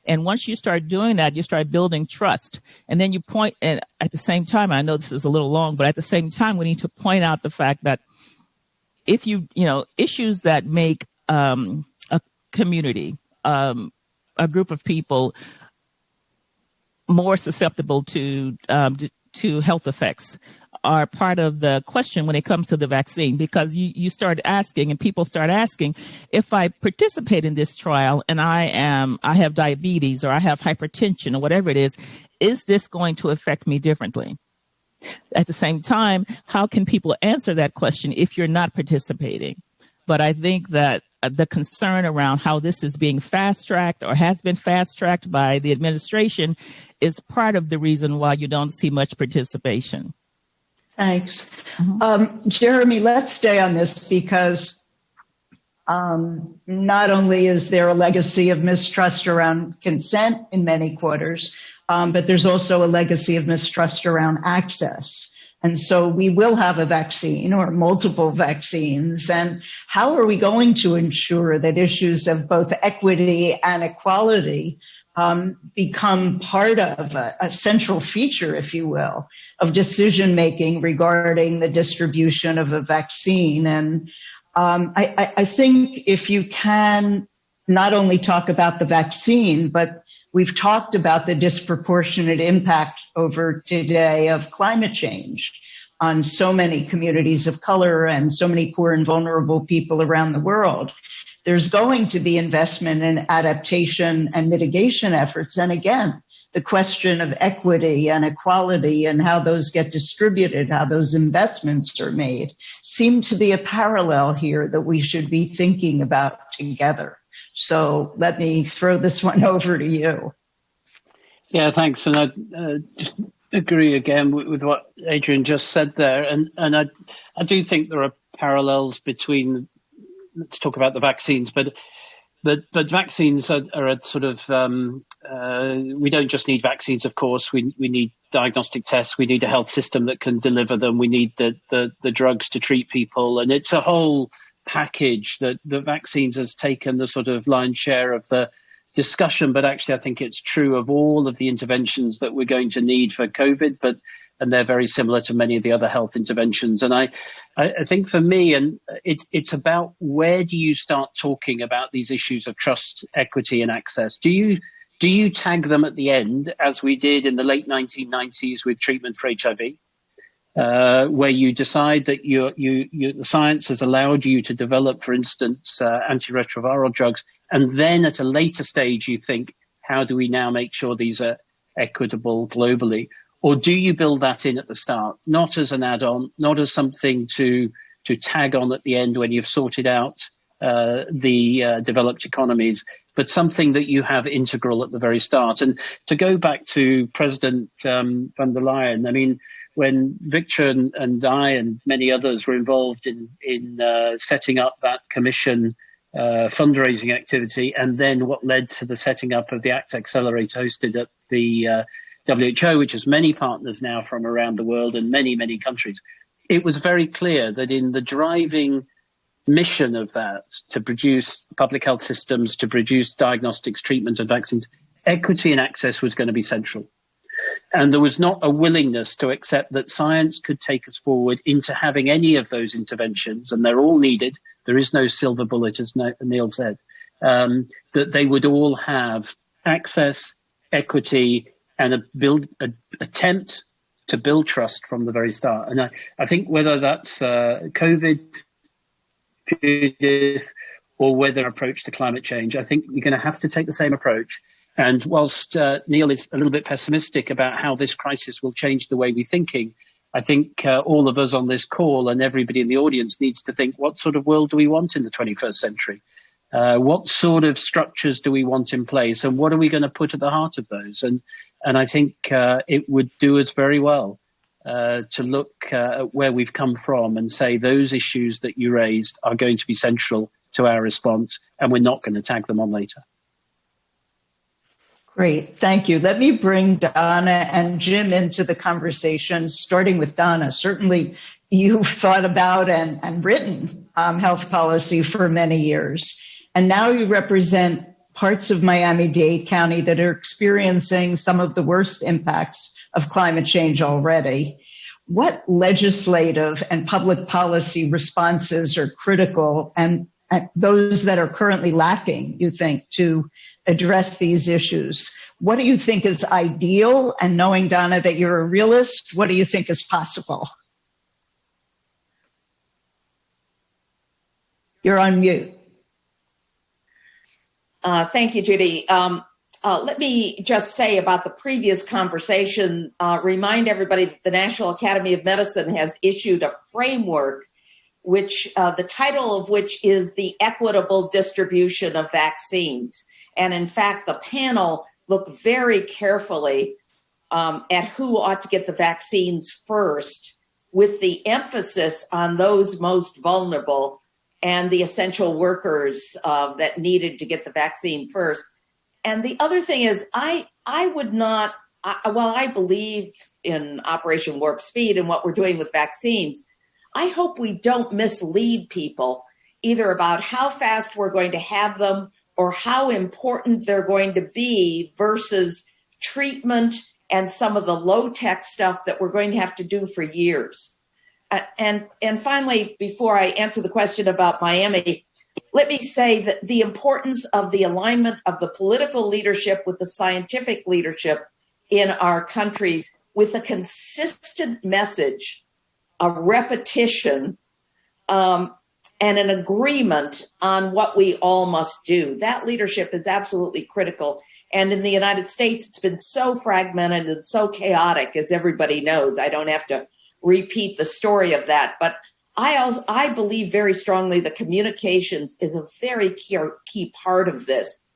And once you start doing that, you start building trust. And then you point, and at the same time, I know this is a little long, but at the same time, we need to point out the fact that if issues that make a community, a group of people more susceptible to health effects are part of the question when it comes to the vaccine, because you start asking and people start asking, if I participate in this trial and I have diabetes or I have hypertension or whatever it is this going to affect me differently? At the same time, how can people answer that question if you're not participating? But I think that the concern around how this is being fast-tracked or has been fast-tracked by the administration is part of the reason why you don't see much participation. Thanks. Jeremy, let's stay on this because not only is there a legacy of mistrust around consent in many quarters, but there's also a legacy of mistrust around access. And so we will have a vaccine or multiple vaccines. And how are we going to ensure that issues of both equity and equality become part of a central feature, if you will, of decision-making regarding the distribution of a vaccine? And I think if you can not only talk about the vaccine, but we've talked about the disproportionate impact over today of climate change on so many communities of color and so many poor and vulnerable people around the world. There's going to be investment in adaptation and mitigation efforts. And again, the question of equity and equality and how those get distributed, how those investments are made, seem to be a parallel here that we should be thinking about together. So let me throw this one over to you. Yeah, thanks. And I just agree again with what Adrian just said there. And I do think there are parallels between, let's talk about the vaccines, but vaccines are a sort of, we don't just need vaccines, of course. We need diagnostic tests. We need a health system that can deliver them. We need the drugs to treat people. And it's a whole package that the vaccines has taken the sort of lion's share of the discussion, but actually I think it's true of all of the interventions that we're going to need for COVID, and they're very similar to many of the other health interventions. And I think for me, and it's about where do you start talking about these issues of trust, equity and access? Do you tag them at the end, as we did in the late 1990s with treatment for HIV? Where you decide that the science has allowed you to develop, for instance, antiretroviral drugs, and then at a later stage you think, how do we now make sure these are equitable globally? Or do you build that in at the start, not as an add-on, not as something to tag on at the end when you've sorted out the developed economies, but something that you have integral at the very start? And to go back to President von der Leyen, I mean, when Victor and I and many others were involved in setting up that commission fundraising activity, and then what led to the setting up of the ACT Accelerator hosted at the WHO, which has many partners now from around the world and many, many countries, it was very clear that in the driving mission of that, to produce public health systems, to produce diagnostics, treatment and vaccines, equity and access was going to be central. And there was not a willingness to accept that science could take us forward into having any of those interventions, and they're all needed. There is no silver bullet, as Niall said, that they would all have access, equity, and attempt to build trust from the very start. And I think whether that's COVID, or whether approach to climate change, I think you're going to have to take the same approach. And whilst Niall is a little bit pessimistic about how this crisis will change the way we're thinking, I think all of us on this call and everybody in the audience needs to think, what sort of world do we want in the 21st century? What sort of structures do we want in place? And what are we going to put at the heart of those? And I think it would do us very well to look at where we've come from and say those issues that you raised are going to be central to our response, and we're not going to tag them on later. Great, thank you. Let me bring Donna and Jim into the conversation, starting with Donna. Certainly, you've thought about and written health policy for many years, and now you represent parts of Miami-Dade County that are experiencing some of the worst impacts of climate change already. What legislative and public policy responses are critical and those that are currently lacking, you think, to address these issues? What do you think is ideal? And knowing, Donna, that you're a realist, what do you think is possible? You're on mute. Thank you, Judy. Let me just say about the previous conversation, remind everybody that the National Academy of Medicine has issued a framework, which the title of which is the equitable distribution of vaccines. And in fact, the panel looked very carefully at who ought to get the vaccines first, with the emphasis on those most vulnerable and the essential workers that needed to get the vaccine first. And the other thing is, I would not, while I believe in Operation Warp Speed and what we're doing with vaccines, I hope we don't mislead people either about how fast we're going to have them or how important they're going to be versus treatment and some of the low-tech stuff that we're going to have to do for years. And finally, before I answer the question about Miami, let me say that the importance of the alignment of the political leadership with the scientific leadership in our country with a consistent message, a repetition, and an agreement on what we all must do. That leadership is absolutely critical. And in the United States, it's been so fragmented and so chaotic, as everybody knows. I don't have to repeat the story of that. But I believe very strongly that communications is a very key part of this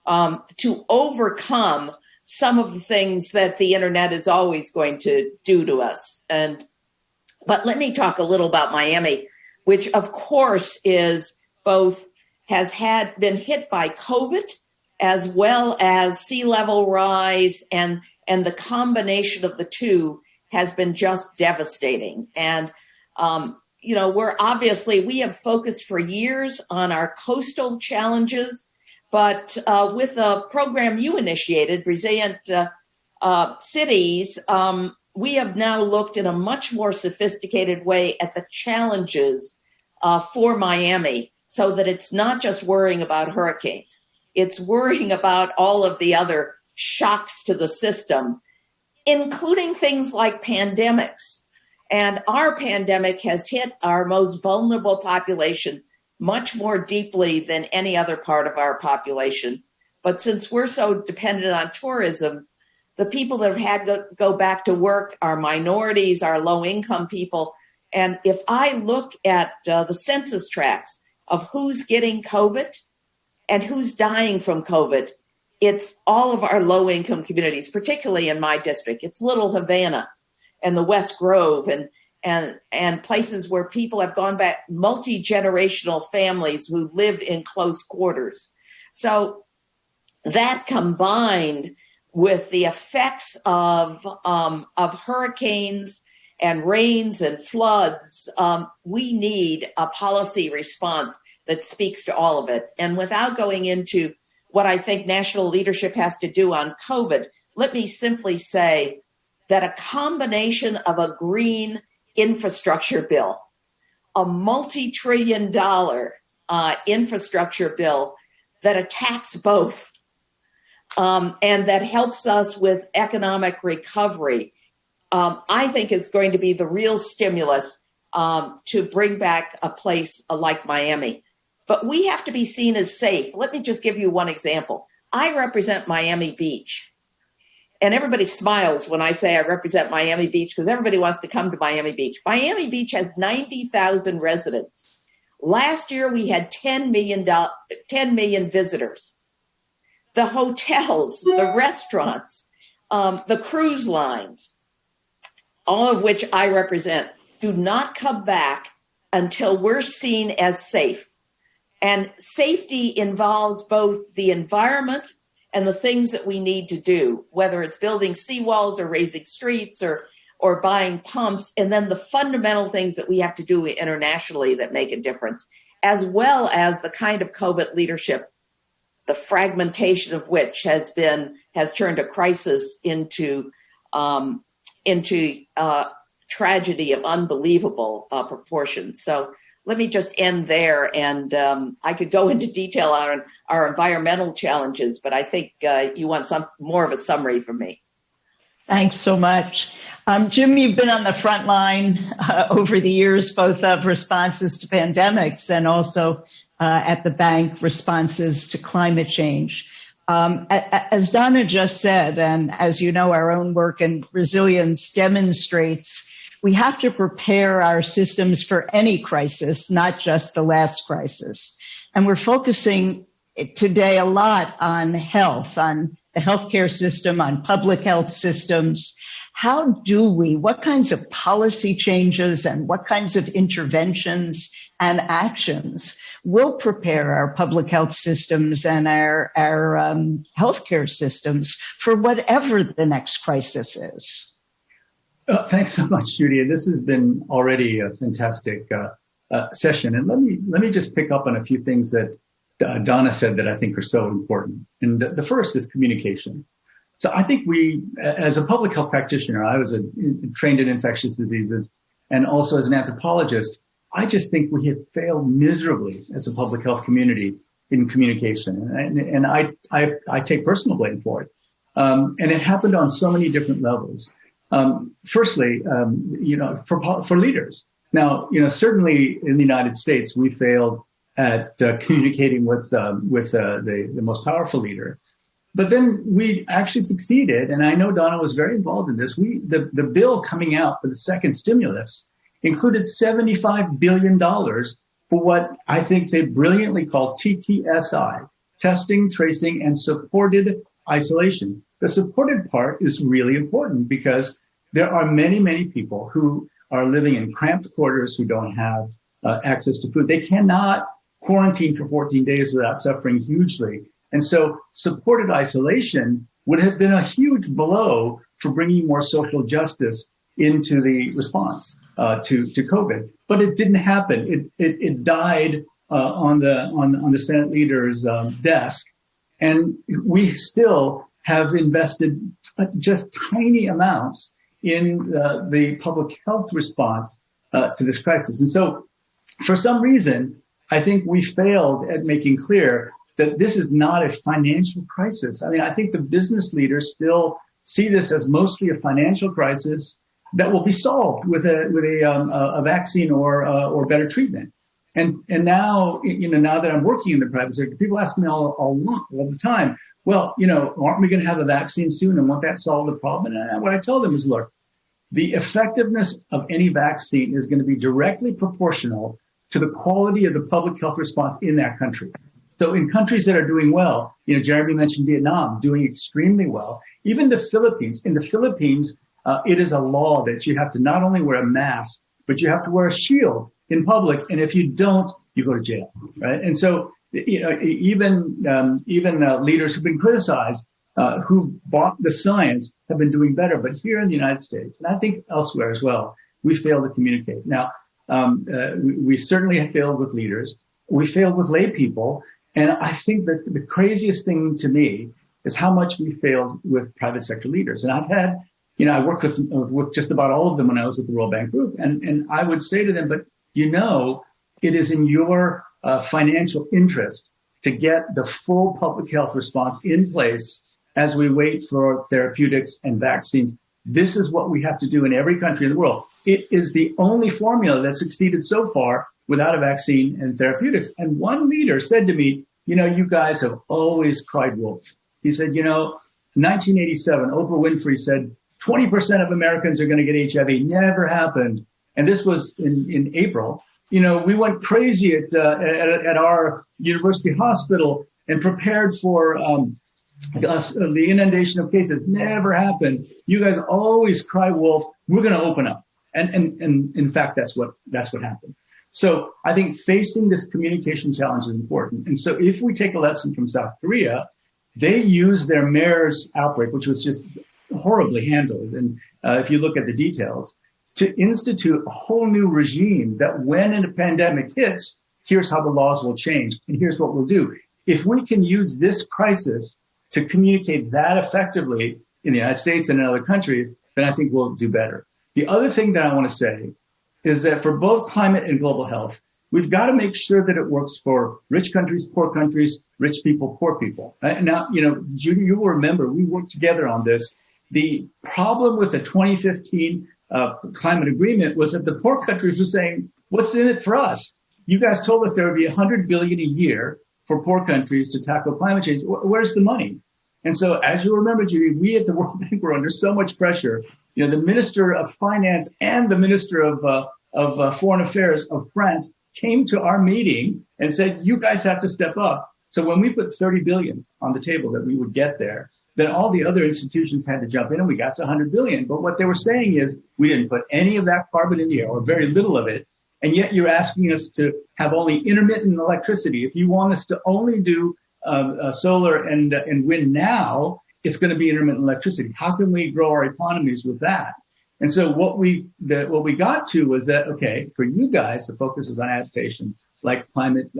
to overcome some of the things that the internet is always going to do to us. But let me talk a little about Miami, which of course is both has been hit by COVID as well as sea level rise, and the combination of the two has been just devastating. And we have focused for years on our coastal challenges, but with a program you initiated, Resilient Cities, we have now looked in a much more sophisticated way at the challenges for Miami, so that it's not just worrying about hurricanes. It's worrying about all of the other shocks to the system, including things like pandemics. And our pandemic has hit our most vulnerable population much more deeply than any other part of our population. But since we're so dependent on tourism, the people that have had to go back to work are minorities, are low-income people. And if I look at the census tracts of who's getting COVID and who's dying from COVID, it's all of our low-income communities, particularly in my district. It's Little Havana and the West Grove and places where people have gone back, multi-generational families who live in close quarters. So that combined with the effects of hurricanes and rains and floods, we need a policy response that speaks to all of it. And without going into what I think national leadership has to do on COVID, let me simply say that a combination of a green infrastructure bill, a multi-trillion-dollar infrastructure bill that attacks both, and that helps us with economic recovery, I think is going to be the real stimulus to bring back a place like Miami. But we have to be seen as safe. Let me just give you one example. I represent Miami Beach. And everybody smiles when I say I represent Miami Beach because everybody wants to come to Miami Beach. Miami Beach has 90,000 residents. Last year, we had 10 million visitors. The hotels, the restaurants, the cruise lines, all of which I represent, do not come back until we're seen as safe. And safety involves both the environment and the things that we need to do, whether it's building seawalls or raising streets or buying pumps, and then the fundamental things that we have to do internationally that make a difference, as well as the kind of COVID leadership, the fragmentation of which has turned a crisis into tragedy of unbelievable proportions. So let me just end there, and I could go into detail on our environmental challenges, but I think you want some more of a summary from me. Thanks so much. Jim, you've been on the front line over the years, both of responses to pandemics and also at the bank responses to climate change. As Donna just said, and as you know, our own work in resilience demonstrates, we have to prepare our systems for any crisis, not just the last crisis. And we're focusing today a lot on health, on the healthcare system, on public health systems. How do we, what kinds of policy changes and what kinds of interventions and actions will prepare our public health systems and our healthcare systems for whatever the next crisis is? Thanks so much, Judy. This has been already a fantastic session. And let me just pick up on a few things that Donna said that I think are so important. And the first is communication. So I think we, as a public health practitioner, I was trained in infectious diseases and also as an anthropologist. I just think we have failed miserably as a public health community in communication. And I take personal blame for it. And it happened on so many different levels. Firstly, for leaders. Now, certainly in the United States, we failed at communicating with the most powerful leader. But then we actually succeeded, and I know Donna was very involved in this. The bill coming out for the second stimulus included $75 billion for what I think they brilliantly call TTSI, testing, tracing, and supported isolation. The supported part is really important because there are many, many people who are living in cramped quarters who don't have access to food. They cannot quarantine for 14 days without suffering hugely. And so supported isolation would have been a huge blow for bringing more social justice into the response to COVID. But it didn't happen. It died on the Senate leader's desk. And we still have invested just tiny amounts in the public health response to this crisis. And so for some reason, I think we failed at making clear that this is not a financial crisis. I mean, I think the business leaders still see this as mostly a financial crisis that will be solved with a vaccine or better treatment. And now, now that I'm working in the private sector, people ask me all the time, well, aren't we going to have a vaccine soon? And won't that solve the problem? And what I tell them is, look, the effectiveness of any vaccine is going to be directly proportional to the quality of the public health response in that country. So in countries that are doing well, Jeremy mentioned Vietnam doing extremely well. Even the Philippines. In the Philippines, it is a law that you have to not only wear a mask, but you have to wear a shield in public. And if you don't, you go to jail, right? And so, even leaders who've been criticized, who've bought the science, have been doing better. But here in the United States, and I think elsewhere as well, we fail to communicate. Now, we certainly have failed with leaders. We failed with lay people. And I think that the craziest thing to me is how much we failed with private sector leaders. And I've had, I worked with just about all of them when I was at the World Bank Group. And I would say to them, but it is in your financial interest to get the full public health response in place as we wait for therapeutics and vaccines. This is what we have to do in every country in the world. It is the only formula that succeeded so far without a vaccine and therapeutics. And one leader said to me, you guys have always cried wolf. He said, 1987, Oprah Winfrey said, 20% of Americans are going to get HIV. Never happened. And this was in April. We went crazy at our university hospital and prepared for the inundation of cases. Never happened. You guys always cry wolf. We're going to open up. And in fact, that's what happened. So I think facing this communication challenge is important. And so if we take a lesson from South Korea, they used their MERS outbreak, which was just horribly handled. And if you look at the details, to institute a whole new regime that when a pandemic hits, here's how the laws will change. And here's what we'll do. If we can use this crisis to communicate that effectively in the United States and in other countries, then I think we'll do better. The other thing that I want to say is that for both climate and global health, we've got to make sure that it works for rich countries, rich people, poor people. Now, Judy, you will remember we worked together on this The problem with the 2015 climate agreement was that the poor countries were saying, what's in it for us? You guys told us there would be $100 billion a year for poor countries to tackle climate change. Where's the money? And so, as you remember, Judy, we at the World Bank were under so much pressure. You know, the Minister of Finance and the Minister of Foreign Affairs of France came to our meeting and said, you guys have to step up. So when we put 30 billion on the table that we would get there, then all the other institutions had to jump in and we got to 100 billion. But what they were saying is we didn't put any of that carbon in the air or very little of it. And yet you're asking us to have only intermittent electricity. If you want us to only do solar and wind now, it's going to be intermittent electricity. How can we grow our economies with that? And so what we got to was that, okay, for you guys, the focus is on adaptation, like climate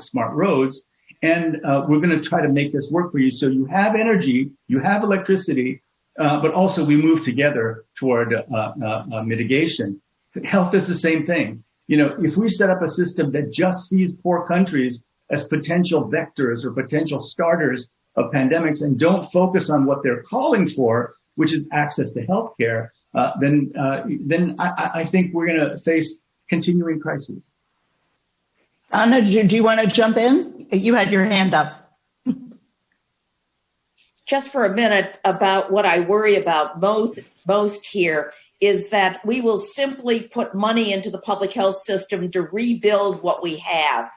smart roads. And we're going to try to make this work for you. So you have energy, you have electricity, but also we move together toward mitigation. Health is the same thing. You know, if we set up a system that just sees poor countries as potential vectors or potential starters of pandemics and don't focus on what they're calling for, which is access to healthcare, then I think we're going to face continuing crises. Donna, do you want to jump in? You had your hand up. Just for a minute, about what I worry about most here is that we will simply put money into the public health system to rebuild what we have,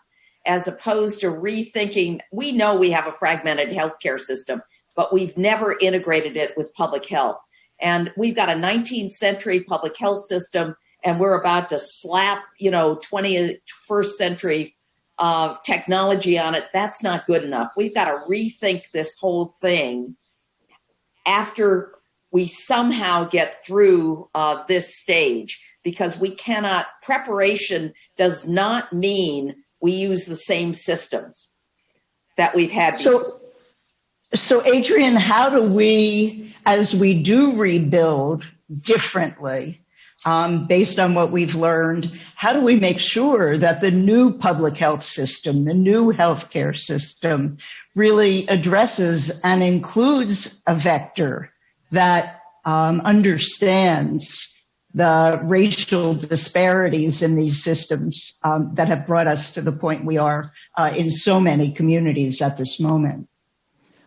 as opposed to rethinking. We know we have a fragmented healthcare system, but we've never integrated it with public health. And we've got a 19th century public health system, and we're about to slap, 21st century technology on it. That's not good enough. We've got to rethink this whole thing after we somehow get through this stage, because we cannot. Preparation does not mean we use the same systems that we've had before. So Adrienne, how do we, as we do rebuild differently, based on what we've learned, how do we make sure that the new public health system, the new healthcare system, really addresses and includes a vector that understands the racial disparities in these systems that have brought us to the point we are in so many communities at this moment?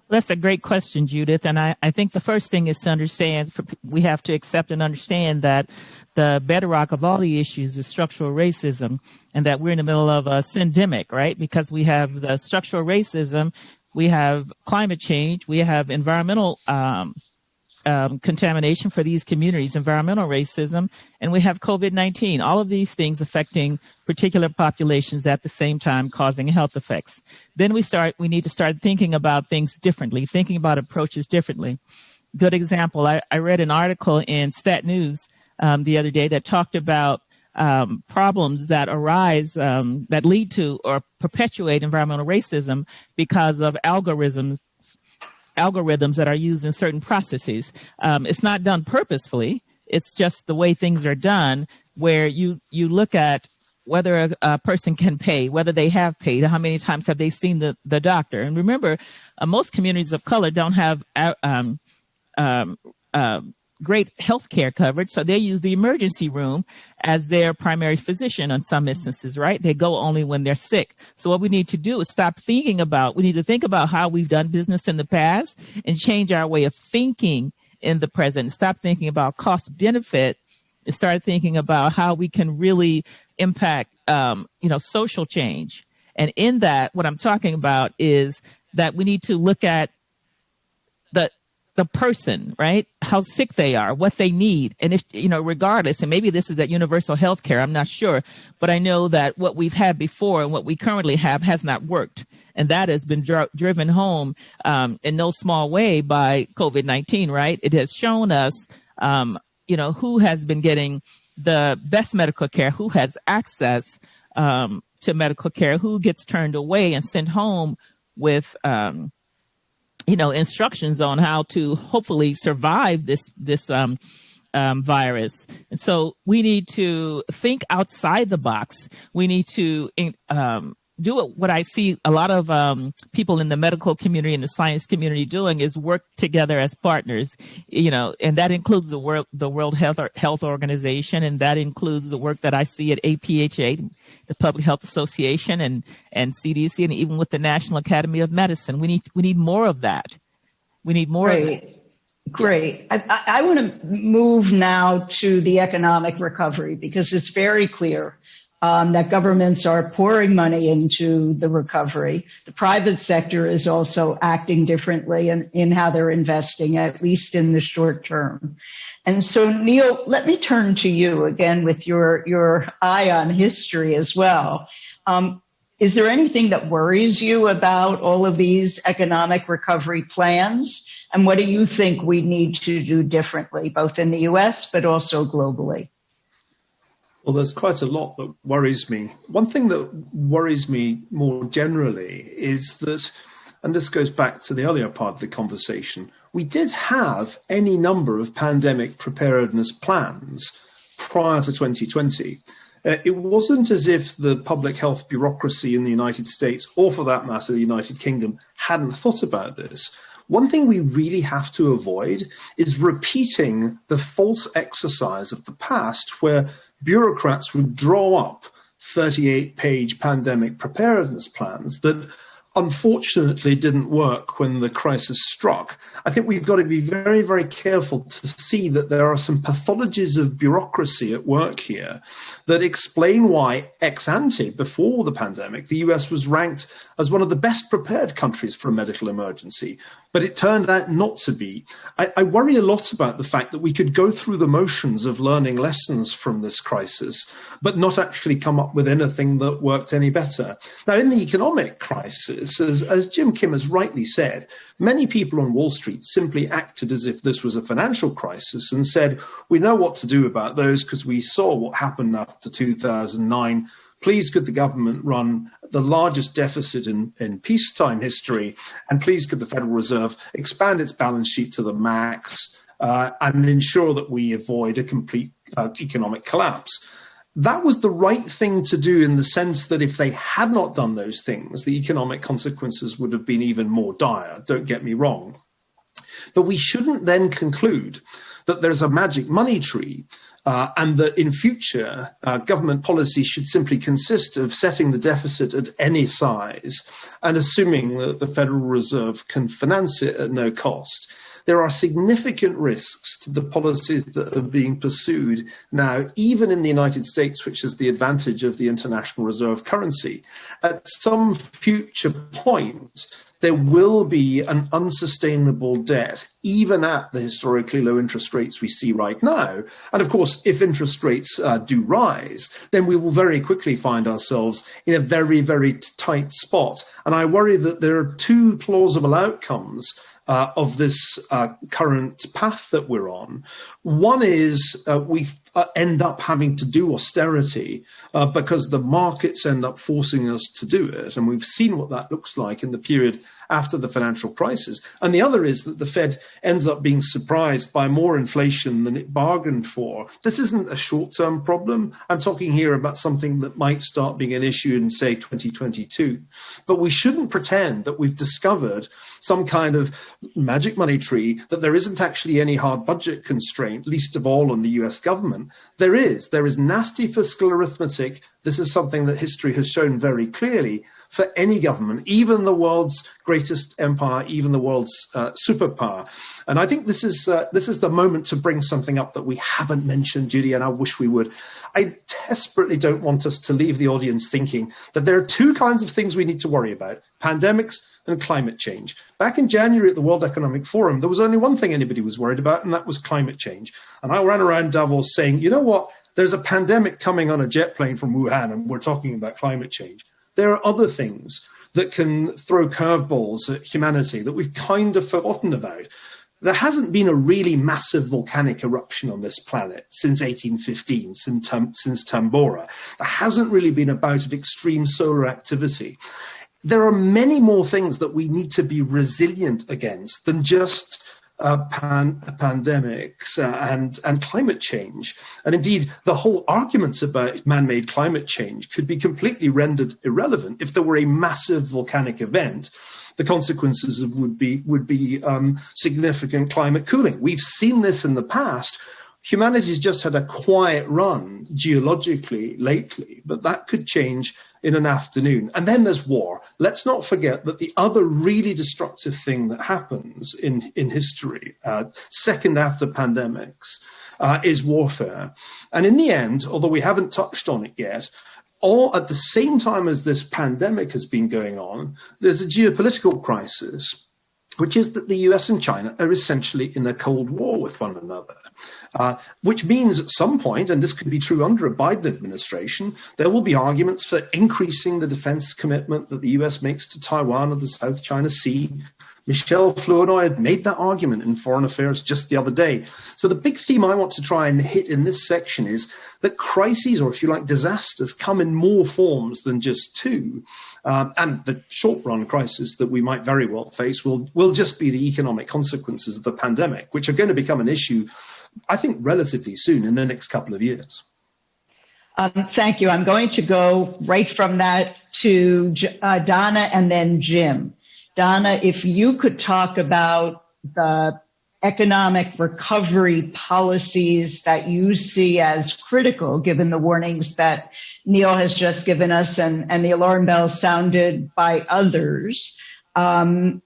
That's a great question, Judith. And I think the first thing is to understand, we have to accept and understand that the bedrock of all the issues is structural racism, and that we're in the middle of a syndemic, right? Because we have the structural racism, we have climate change, we have environmental contamination for these communities, environmental racism, and we have COVID-19, all of these things affecting particular populations at the same time, causing health effects. Then we need to start thinking about things differently, thinking about approaches differently. Good example, I read an article in Stat News the other day that talked about problems that arise, that lead to or perpetuate environmental racism because of algorithms that are used in certain processes. It's not done purposefully. It's just the way things are done, where you look at whether a person can pay, whether they have paid, how many times have they seen the doctor. And remember, most communities of color don't have great health care coverage, so they use the emergency room as their primary physician in some instances, right? They go only when they're sick. So what we need to do is we need to think about how we've done business in the past and change our way of thinking in the present. Stop thinking about cost benefit and start thinking about how we can really impact, social change. And in that, what I'm talking about is that we need to look at the person, right? How sick they are, what they need. And if, regardless, and maybe this is that universal health care, I'm not sure, but I know that what we've had before and what we currently have has not worked. And that has been driven home in no small way by COVID-19, right? It has shown us, who has been getting the best medical care, who has access to medical care, who gets turned away and sent home with, instructions on how to hopefully survive this virus. And so we need to think outside the box. We need to what I see a lot of people in the medical community and the science community doing is work together as partners, and that includes the World Health Organization, and that includes the work that I see at APHA, the Public Health Association, and CDC, and even with the National Academy of Medicine. We need more of that. We need more of that. Great. I want to move now to the economic recovery, because it's very clear that governments are pouring money into the recovery. The private sector is also acting differently in how they're investing, at least in the short term. And so, Niall, let me turn to you again with your eye on history as well. Is there anything that worries you about all of these economic recovery plans? And what do you think we need to do differently, both in the US, but also globally? Well, there's quite a lot that worries me. One thing that worries me more generally is that, and this goes back to the earlier part of the conversation, we did have any number of pandemic preparedness plans prior to 2020. It wasn't as if the public health bureaucracy in the United States, or for that matter, the United Kingdom, hadn't thought about this. One thing we really have to avoid is repeating the false exercise of the past where bureaucrats would draw up 38-page pandemic preparedness plans that unfortunately didn't work when the crisis struck. I think we've got to be very, very careful to see that there are some pathologies of bureaucracy at work here that explain why ex ante, before the pandemic, the US was ranked as one of the best prepared countries for a medical emergency. But it turned out not to be. I worry a lot about the fact that we could go through the motions of learning lessons from this crisis, but not actually come up with anything that worked any better. Now, in the economic crisis, as Jim Kim has rightly said, many people on Wall Street simply acted as if this was a financial crisis and said, we know what to do about those because we saw what happened after 2009. Please could the government run the largest deficit in peacetime history, and please could the Federal Reserve expand its balance sheet to the max and ensure that we avoid a complete economic collapse. That was the right thing to do, in the sense that if they had not done those things, the economic consequences would have been even more dire, don't get me wrong. But we shouldn't then conclude that there's a magic money tree and that in future, government policy should simply consist of setting the deficit at any size and assuming that the Federal Reserve can finance it at no cost. There are significant risks to the policies that are being pursued now, even in the United States, which has the advantage of the international reserve currency. At some future point, there will be an unsustainable debt, even at the historically low interest rates we see right now. And of course, if interest rates do rise, then we will very quickly find ourselves in a very, very tight spot. And I worry that there are two plausible outcomes of this current path that we're on. One is we end up having to do austerity because the markets end up forcing us to do it. And we've seen what that looks like in the period after the financial crisis. And the other is that the Fed ends up being surprised by more inflation than it bargained for. This isn't a short-term problem. I'm talking here about something that might start being an issue in, say, 2022. But we shouldn't pretend that we've discovered some kind of magic money tree, that there isn't actually any hard budget constraint, least of all on the US government. There is nasty fiscal arithmetic. This is something that history has shown very clearly for any government, even the world's greatest empire, even the world's superpower. And I think this is the moment to bring something up that we haven't mentioned, Judy, and I wish we would. I desperately don't want us to leave the audience thinking that there are two kinds of things we need to worry about: pandemics and climate change. Back in January at the World Economic Forum, there was only one thing anybody was worried about, and that was climate change. And I ran around Davos saying, you know what? There's a pandemic coming on a jet plane from Wuhan, and we're talking about climate change. There are other things that can throw curveballs at humanity that we've kind of forgotten about. There hasn't been a really massive volcanic eruption on this planet since 1815, since Tambora. There hasn't really been a bout of extreme solar activity. There are many more things that we need to be resilient against than just pandemics and climate change. And indeed, the whole arguments about man-made climate change could be completely rendered irrelevant if there were a massive volcanic event. The consequences would be significant climate cooling. We've seen this in the past. Humanity's just had a quiet run geologically lately, but that could change in an afternoon. And then there's war. Let's not forget that the other really destructive thing that happens in history, second after pandemics, is warfare. And in the end, although we haven't touched on it yet, all at the same time as this pandemic has been going on, there's a geopolitical crisis, which is that the US and China are essentially in a Cold War with one another, which means at some point, and this could be true under a Biden administration, there will be arguments for increasing the defense commitment that the US makes to Taiwan or the South China Sea. Michel Flournoy had made that argument in Foreign Affairs just the other day. So the big theme I want to try and hit in this section is that crises, or if you like, disasters, come in more forms than just two. And the short-run crisis that we might very well face will just be the economic consequences of the pandemic, which are going to become an issue, I think, relatively soon in the next couple of years. Thank you. I'm going to go right from that to Donna and then Jim. Donna, if you could talk about the economic recovery policies that you see as critical, given the warnings that Niall has just given us and the alarm bells sounded by others. How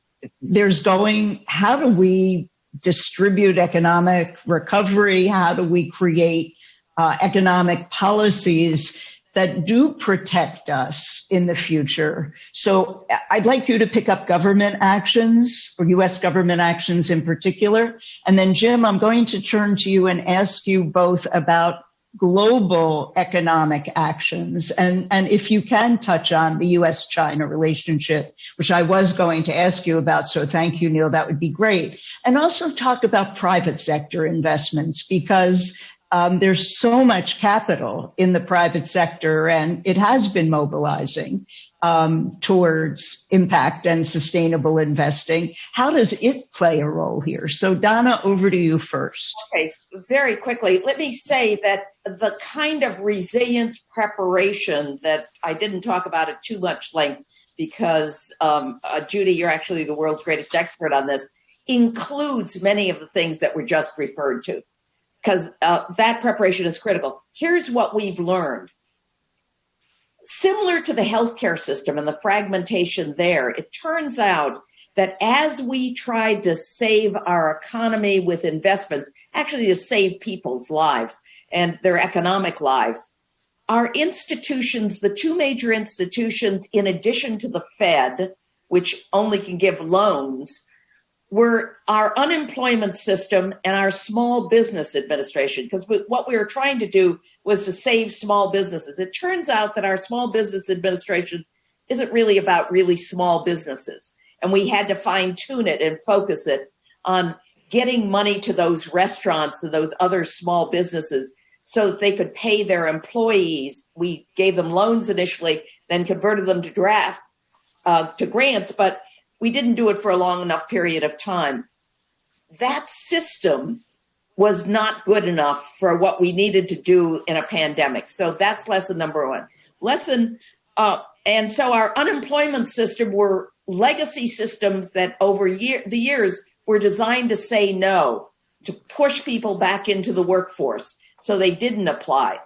do we distribute economic recovery? How do we create economic policies that do protect us in the future? So I'd like you to pick up government actions, or U.S. government actions in particular. And then, Jim, I'm going to turn to you and ask you both about global economic actions. And if you can touch on the U.S.-China relationship, which I was going to ask you about. So thank you, Niall. That would be great. And also talk about private sector investments, because there's so much capital in the private sector, and it has been mobilizing towards impact and sustainable investing. How does it play a role here? So, Donna, over to you first. Okay, very quickly, let me say that the kind of resilience preparation that I didn't talk about at too much length, because Judy, you're actually the world's greatest expert on this, includes many of the things that were just referred to, because that preparation is critical. Here's what we've learned. Similar to the healthcare system and the fragmentation there, it turns out that as we tried to save our economy with investments, actually to save people's lives and their economic lives, our institutions, the two major institutions, in addition to the Fed, which only can give loans, were our unemployment system and our small business administration, because what we were trying to do was to save small businesses. It turns out that our small business administration isn't really about really small businesses. And we had to fine tune it and focus it on getting money to those restaurants and those other small businesses so that they could pay their employees. We gave them loans initially, then converted them to grants, but we didn't do it for a long enough period of time. That system was not good enough for what we needed to do in a pandemic. So that's lesson number one. And so our unemployment system were legacy systems that over the years were designed to say no, to push people back into the workforce. So they didn't apply.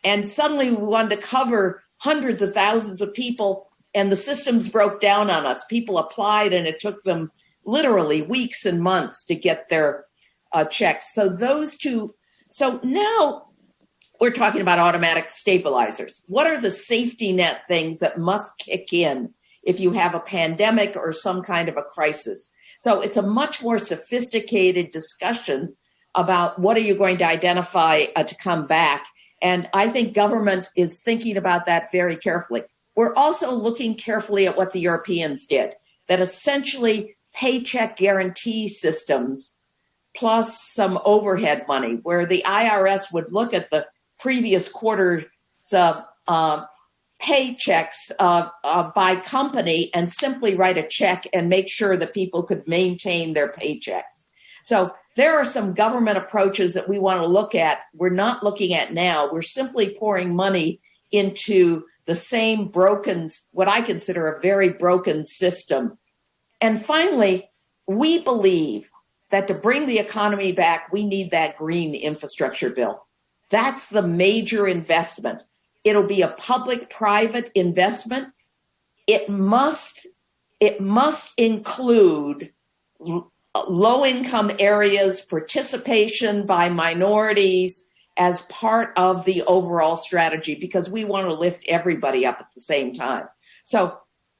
And suddenly we wanted to cover hundreds of thousands of people, and the systems broke down on us. People applied, and it took them literally weeks and months to get their checks. So those two. So now we're talking about automatic stabilizers. What are the safety net things that must kick in if you have a pandemic or some kind of a crisis? So it's a much more sophisticated discussion about what are you going to identify to come back. And I think government is thinking about that very carefully. We're also looking carefully at what the Europeans did, that essentially paycheck guarantee systems plus some overhead money, where the IRS would look at the previous quarter's paychecks by company and simply write a check and make sure that people could maintain their paychecks. So there are some government approaches that we want to look at. We're not looking at now. We're simply pouring money into the same broken, what I consider a very broken system. And finally, we believe that to bring the economy back, we need that green infrastructure bill. That's the major investment. It'll be a public-private investment. It must include low-income areas, participation by minorities as part of the overall strategy, because we want to lift everybody up at the same time. So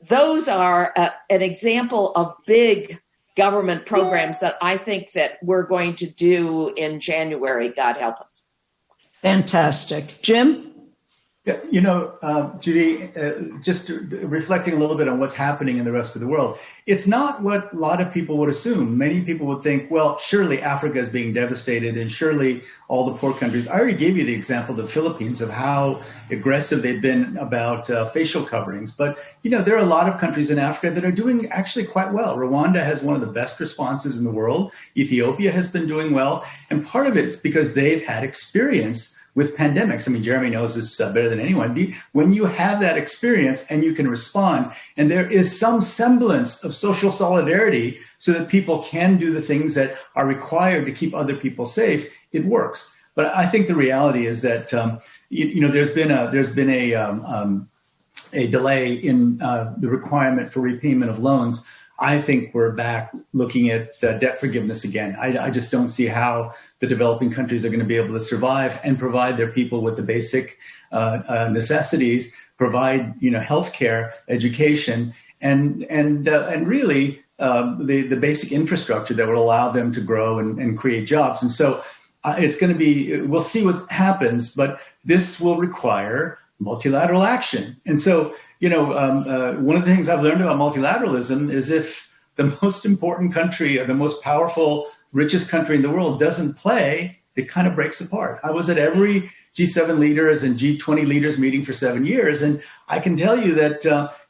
those are an example of big government programs that I think that we're going to do in January, God help us. Fantastic. Jim? Yeah, Judy, just reflecting a little bit on what's happening in the rest of the world, it's not what a lot of people would assume. Many people would think, well, surely Africa is being devastated and surely all the poor countries. I already gave you the example of the Philippines, of how aggressive they've been about facial coverings. But, there are a lot of countries in Africa that are doing actually quite well. Rwanda has one of the best responses in the world. Ethiopia has been doing well. And part of it's because they've had experience with pandemics. I mean, Jeremy knows this better than anyone. When you have that experience and you can respond, and there is some semblance of social solidarity so that people can do the things that are required to keep other people safe, it works. But I think the reality is that there's been a delay in the requirement for repayment of loans. I think we're back looking at debt forgiveness again. I just don't see how the developing countries are going to be able to survive and provide their people with the basic necessities, provide healthcare, education, and really the basic infrastructure that will allow them to grow and create jobs. And so it's going to be, we'll see what happens, but this will require multilateral action. And so one of the things I've learned about multilateralism is if the most important country or the most powerful, richest country in the world doesn't play, it kind of breaks apart. I was at every G7 leaders and G20 leaders meeting for 7 years. And I can tell you that,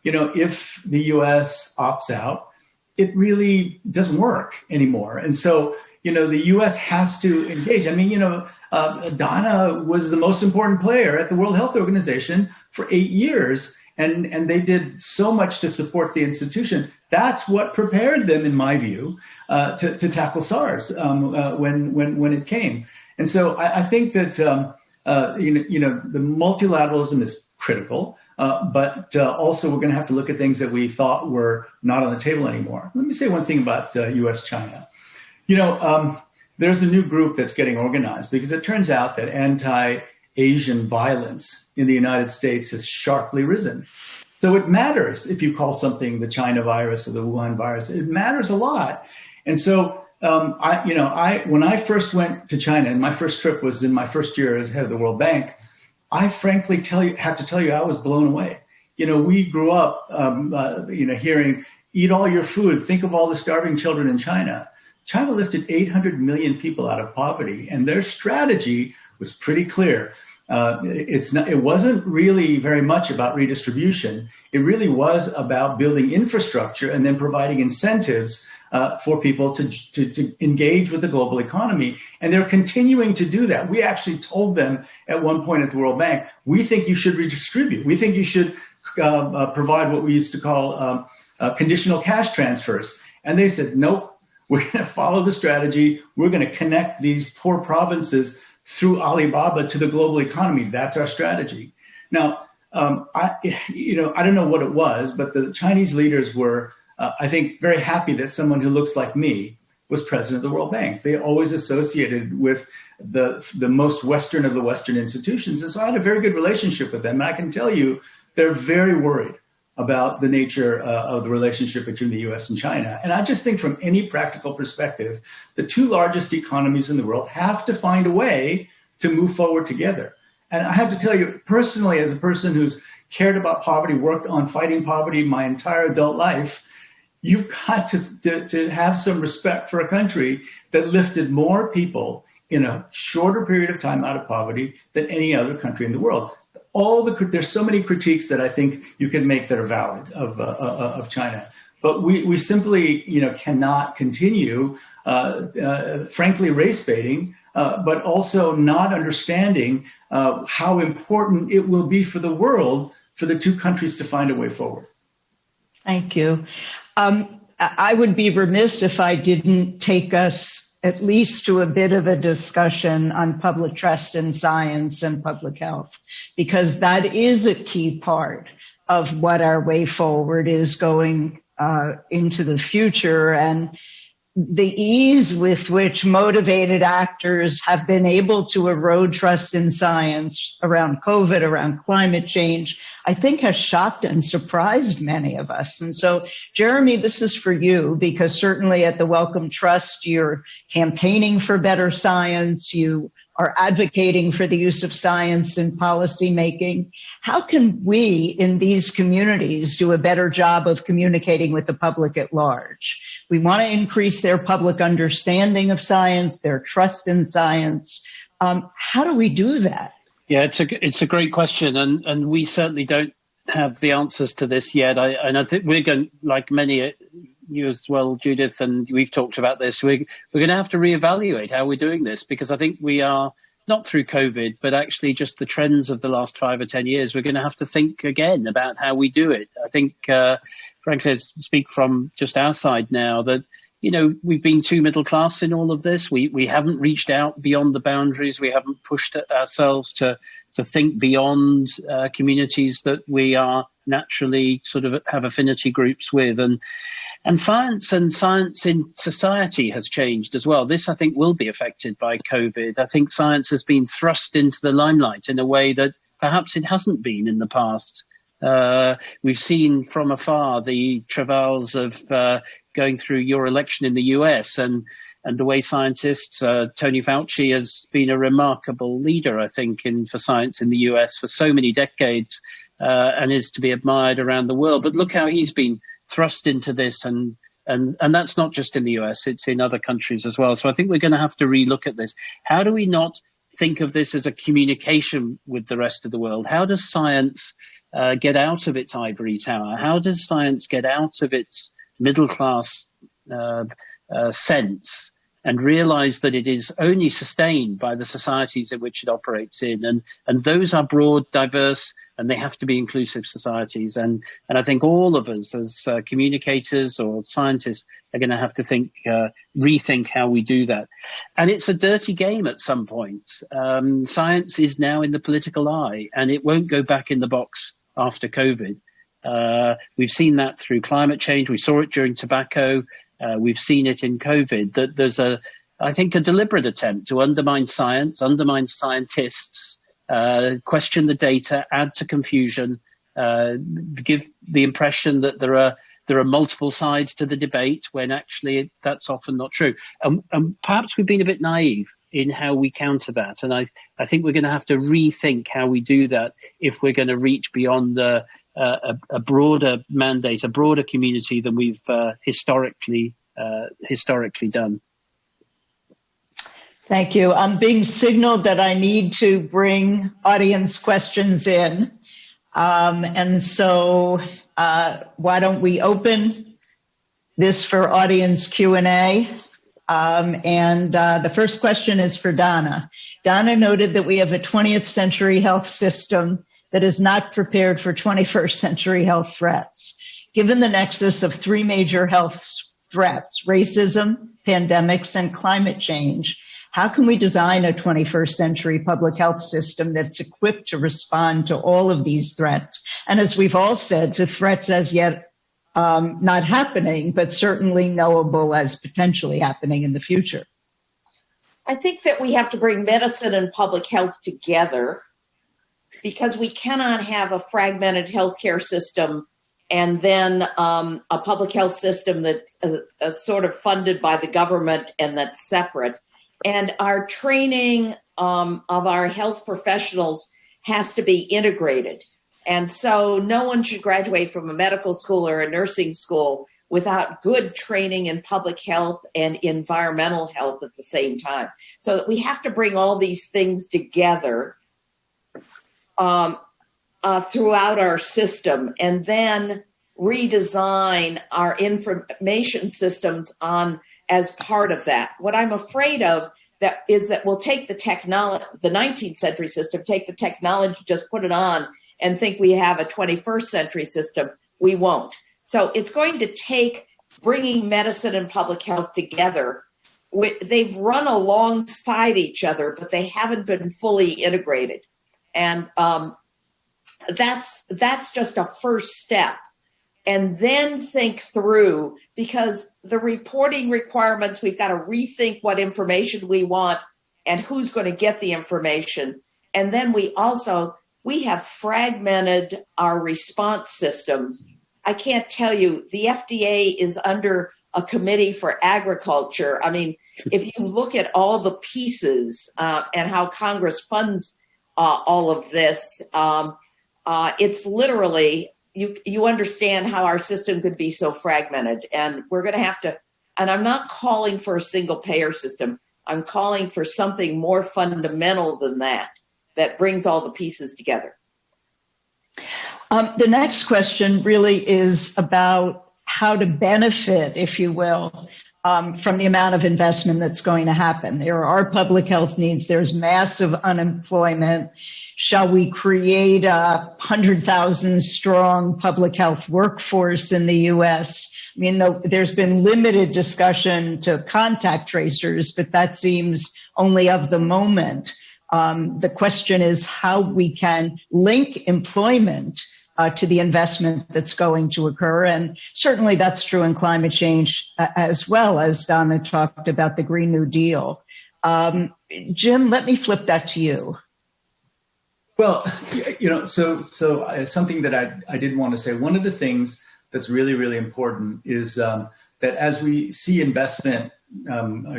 if the US opts out, it really doesn't work anymore. And so, the US has to engage. I mean, Donna was the most important player at the World Health Organization for 8 years. And they did so much to support the institution. That's what prepared them, in my view, to tackle SARS when it came. And so I think that the multilateralism is critical, but also we're going to have to look at things that we thought were not on the table anymore. Let me say one thing about U.S.-China. There's a new group that's getting organized because it turns out that anti-Asian violence in the United States has sharply risen. So it matters if you call something the China virus or the Wuhan virus. It matters a lot. And so when I first went to China, and my first trip was in my first year as head of the World Bank, I frankly have to tell you, I was blown away. We grew up, hearing, eat all your food, think of all the starving children in China. China lifted 800 million people out of poverty, and their strategy was pretty clear. It wasn't really very much about redistribution. It really was about building infrastructure and then providing incentives for people to engage with the global economy. And they're continuing to do that. We actually told them at one point at the World Bank, we think you should redistribute. We think you should provide what we used to call conditional cash transfers. And they said, nope, we're going to follow the strategy. We're going to connect these poor provinces through Alibaba to the global economy. That's our strategy. Now, I don't know what it was, but the Chinese leaders were, I think, very happy that someone who looks like me was president of the World Bank. They always associated with the most Western of the Western institutions. And so I had a very good relationship with them. And I can tell you, they're very worried about the nature of the relationship between the US and China. And I just think from any practical perspective, the two largest economies in the world have to find a way to move forward together. And I have to tell you, personally, as a person who's cared about poverty, worked on fighting poverty my entire adult life, you've got to have some respect for a country that lifted more people in a shorter period of time out of poverty than any other country in the world. There's so many critiques that I think you can make that are valid of China, but we simply cannot continue frankly, race baiting, but also not understanding how important it will be for the world for the two countries to find a way forward. Thank you. I would be remiss if I didn't take us at least to a bit of a discussion on public trust in science and public health, because that is a key part of what our way forward is going into the future. And the ease with which motivated actors have been able to erode trust in science around COVID, around climate change, I think has shocked and surprised many of us. And so, Jeremy, this is for you, because certainly at the Wellcome Trust, you're campaigning for better science. You are advocating for the use of science in policy making. How can we in these communities do a better job of communicating with the public at large? We want to increase their public understanding of science, their trust in science. How do we do that? Yeah, it's a great question, and we certainly don't have the answers to this yet. I think we're going, like many, you as well, Judith, and we've talked about this. We're going to have to reevaluate how we're doing this, because I think we are, not through COVID, but actually just the trends of the last 5 or 10 years. We're going to have to think again about how we do it. I think, frankly, I speak from just our side now that, you know, we've been too middle class in all of this. We haven't reached out beyond the boundaries. We haven't pushed ourselves to think beyond communities that we are naturally sort of have affinity groups with. And science in society has changed as well. This, I think, will be affected by COVID. I think science has been thrust into the limelight in a way that perhaps it hasn't been in the past. We've seen from afar the travails of going through your election in the US and the way scientists, Tony Fauci has been a remarkable leader, I think, for science in the US for so many decades and is to be admired around the world. But look how he's been thrust into this, and that's not just in the US, it's in other countries as well. So I think we're going to have to relook at this. How do we not think of this as a communication with the rest of the world? How does science get out of its ivory tower? How does science get out of its middle class sense and realize that it is only sustained by the societies in which it operates in? And those are broad, diverse, and they have to be inclusive societies. And I think all of us as communicators or scientists are going to have to rethink how we do that. And it's a dirty game at some points. Science is now in the political eye, and it won't go back in the box after COVID. We've seen that through climate change. We saw it during tobacco. We've seen it in COVID, that there's I think, a deliberate attempt to undermine science, undermine scientists, question the data, add to confusion, give the impression that there are multiple sides to the debate when actually that's often not true. And perhaps we've been a bit naive in how we counter that. And I think we're going to have to rethink how we do that if we're going to reach beyond a broader mandate, a broader community than we've historically done. Thank you. I'm being signaled that I need to bring audience questions in. And so why don't we open this for audience Q&A? And the first question is for Donna. Donna noted that we have a 20th century health system that is not prepared for 21st century health threats. Given the nexus of three major health threats, racism, pandemics, and climate change, how can we design a 21st century public health system that's equipped to respond to all of these threats? And as we've all said, to threats as yet not happening, but certainly knowable as potentially happening in the future? I think that we have to bring medicine and public health together, because we cannot have a fragmented healthcare system and then a public health system that's sort of funded by the government and that's separate. And our training of our health professionals has to be integrated. And so no one should graduate from a medical school or a nursing school without good training in public health and environmental health at the same time. So we have to bring all these things together throughout our system, and then redesign our information systems on as part of that. What I'm afraid of is that we'll take the 19th century system, take the technology, just put it on and think we have a 21st century system. We won't. So it's going to take bringing medicine and public health together. They've run alongside each other, but they haven't been fully integrated. And that's just a first step. And then think through, because the reporting requirements, we've got to rethink what information we want and who's going to get the information. And then we have fragmented our response systems. I can't tell you, the FDA is under a committee for agriculture. I mean, if you look at all the pieces and how Congress funds all of this, it's literally, you understand how our system could be so fragmented. And we're going to have to, and I'm not calling for a single payer system. I'm calling for something more fundamental than that brings all the pieces together. The next question really is about how to benefit, if you will, from the amount of investment that's going to happen. There are public health needs. There's massive unemployment. Shall we create a 100,000 strong public health workforce in the U.S.? I mean, there's been limited discussion to contact tracers, but that seems only of the moment. The question is how we can link employment to the investment that's going to occur. And certainly that's true in climate change, as well as Donna talked about the Green New Deal. Jim, let me flip that to you. Well, so something that I did want to say, one of the things that's really, really important is that as we see investment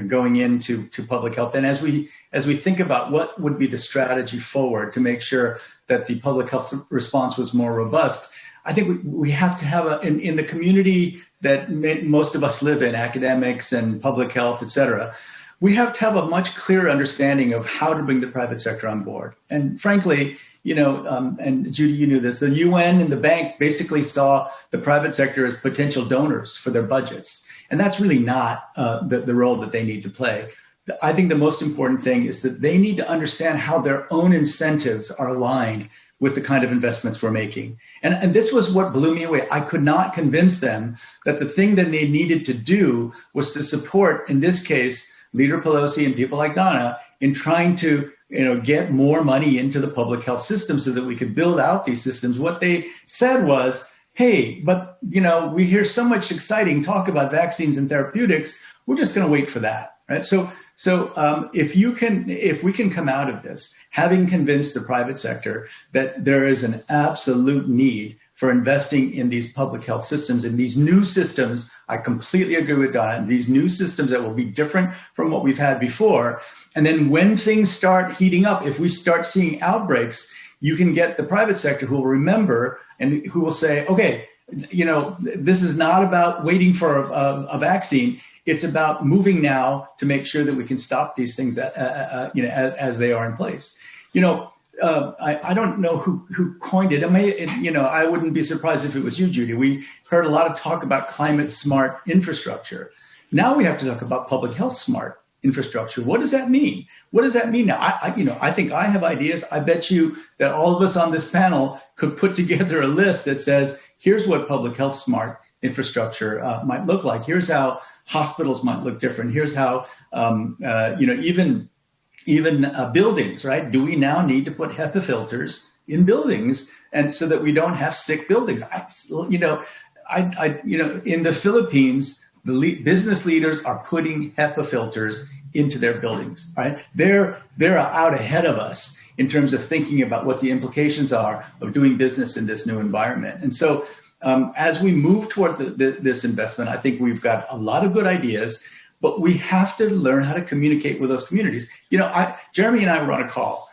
going into public health, and as we think about what would be the strategy forward to make sure that the public health response was more robust, I think we have to have in the community that most of us live in, academics and public health, et cetera, we have to have a much clearer understanding of how to bring the private sector on board. And frankly, and Judy, you knew this, the UN and the bank basically saw the private sector as potential donors for their budgets. And that's really not the role that they need to play. I think the most important thing is that they need to understand how their own incentives are aligned with the kind of investments we're making. And this was what blew me away. I could not convince them that the thing that they needed to do was to support, in this case, Leader Pelosi and people like Donna in trying to get more money into the public health system so that we could build out these systems. What they said was, hey, but we hear so much exciting talk about vaccines and therapeutics. We're just going to wait for that, right? So if we can come out of this, having convinced the private sector that there is an absolute need for investing in these public health systems, in these new systems, I completely agree with Donna, these new systems that will be different from what we've had before. And then when things start heating up, if we start seeing outbreaks, you can get the private sector who will remember and who will say, okay, this is not about waiting for a vaccine. It's about moving now to make sure that we can stop these things, as they are in place. I don't know who coined it. I wouldn't be surprised if it was you, Judy. We heard a lot of talk about climate smart infrastructure. Now we have to talk about public health smart infrastructure. What does that mean? What does that mean now? I think I have ideas. I bet you that all of us on this panel could put together a list that says, here's what public health smart infrastructure might look like. Here's how hospitals might look different. Here's how, even buildings, right? Do we now need to put HEPA filters in buildings, and so that we don't have sick buildings? In the Philippines, business leaders are putting HEPA filters into their buildings, right? They're out ahead of us in terms of thinking about what the implications are of doing business in this new environment. And so as we move toward this investment, I think we've got a lot of good ideas, but we have to learn how to communicate with those communities. Jeremy and I were on a call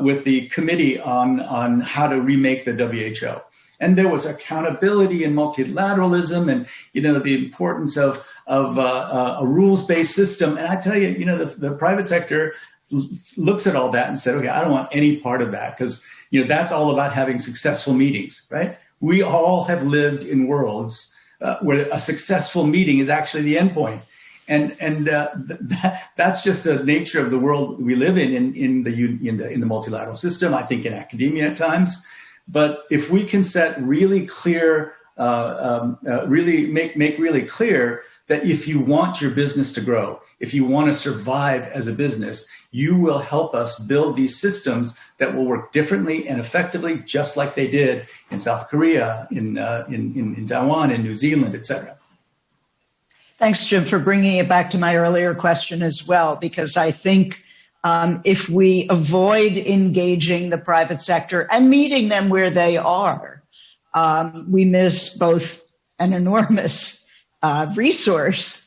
with the committee on how to remake the WHO. And there was accountability and multilateralism and, the importance of a rules-based system. And I tell you, the private sector looks at all that and said, okay, I don't want any part of that because, that's all about having successful meetings, right? We all have lived in worlds where a successful meeting is actually the endpoint. That's just the nature of the world we live in the multilateral system. I think in academia at times, but if we can set really clear, really make really clear that if you want your business to grow, if you want to survive as a business, you will help us build these systems that will work differently and effectively, just like they did in South Korea, in Taiwan, in New Zealand, et cetera. Thanks, Jim, for bringing it back to my earlier question as well, because I think if we avoid engaging the private sector and meeting them where they are, we miss both an enormous resource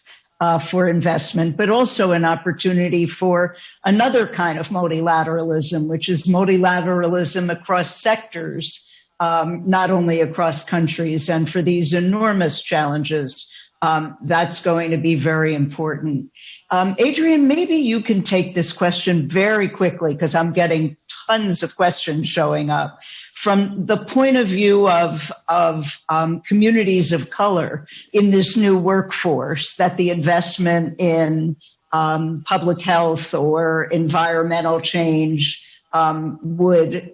for investment, but also an opportunity for another kind of multilateralism, which is multilateralism across sectors, not only across countries. And for these enormous challenges, that's going to be very important. Adrienne, maybe you can take this question very quickly, because I'm getting tons of questions showing up. From the point of view of communities of color in this new workforce, that the investment in public health or environmental change would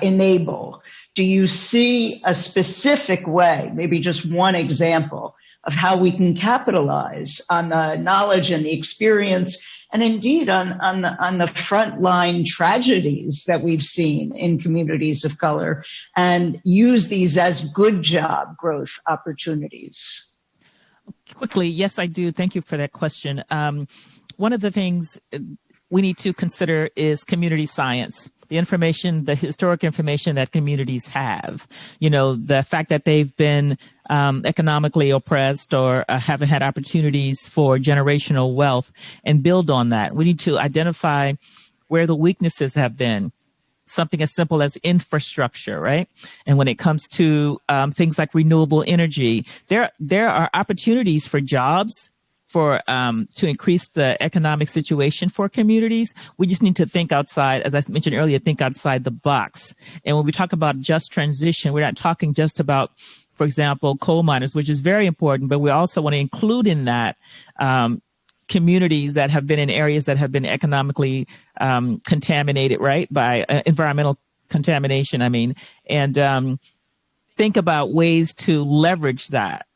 enable, do you see a specific way, maybe just one example, of how we can capitalize on the knowledge and the experience, and indeed on the frontline tragedies that we've seen in communities of color, and use these as good job growth opportunities? Quickly, yes, I do. Thank you for that question. One of the things we need to consider is community science. The information, the historic information that communities have, the fact that they've been economically oppressed or haven't had opportunities for generational wealth, and build on that. We need to identify where the weaknesses have been. Something as simple as infrastructure, right? And when it comes to things like renewable energy, there are opportunities for jobs, for to increase the economic situation for communities. We just need to think outside, as I mentioned earlier, think outside the box. And when we talk about just transition, we're not talking just about, for example, coal miners, which is very important, but we also want to include in that communities that have been in areas that have been economically contaminated, right, by environmental contamination, and think about ways to leverage that,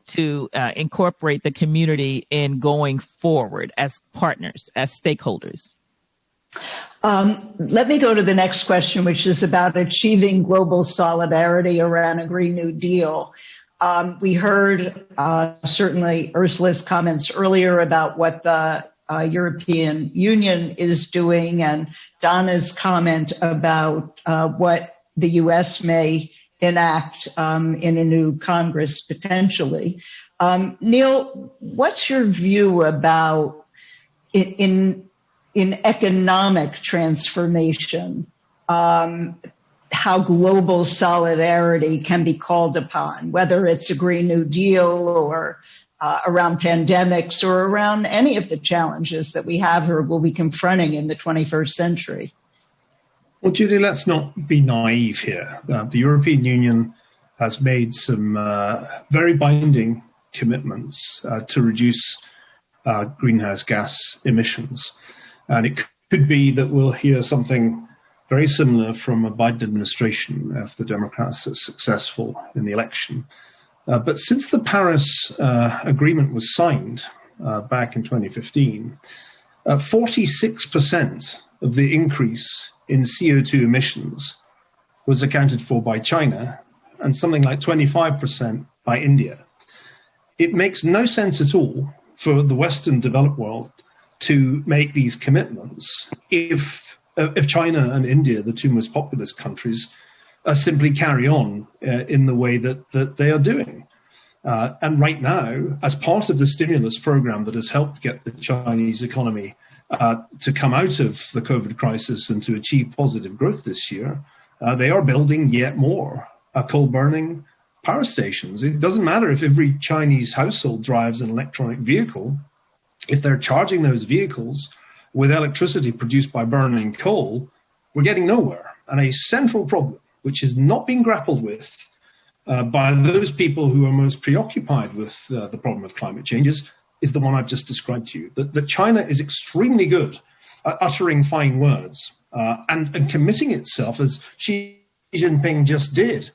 to incorporate the community in going forward as partners, as stakeholders. Let me go to the next question, which is about achieving global solidarity around a Green New Deal. We heard certainly Ursula's comments earlier about what the European Union is doing, and Donna's comment about what the U.S. may enact in a new Congress potentially. Niall, what's your view about in economic transformation, how global solidarity can be called upon, whether it's a Green New Deal or around pandemics or around any of the challenges that we have or will be confronting in the 21st century? Well, Judy, let's not be naive here. The European Union has made some very binding commitments to reduce greenhouse gas emissions. And it could be that we'll hear something very similar from a Biden administration if the Democrats are successful in the election. But since the Paris Agreement was signed back in 2015, 46% of the increase in CO2 emissions was accounted for by China and something like 25% by India. It makes no sense at all for the Western developed world to make these commitments if China and India, the two most populous countries, simply carry on in the way that they are doing. And right now, as part of the stimulus program that has helped get the Chinese economy to come out of the COVID crisis and to achieve positive growth this year, they are building yet more coal-burning power stations. It doesn't matter if every Chinese household drives an electronic vehicle. If they're charging those vehicles with electricity produced by burning coal, we're getting nowhere. And a central problem, which is not being grappled with by those people who are most preoccupied with the problem of climate change, is is the one I've just described to you, that China is extremely good at uttering fine words and committing itself, as Xi Jinping just did,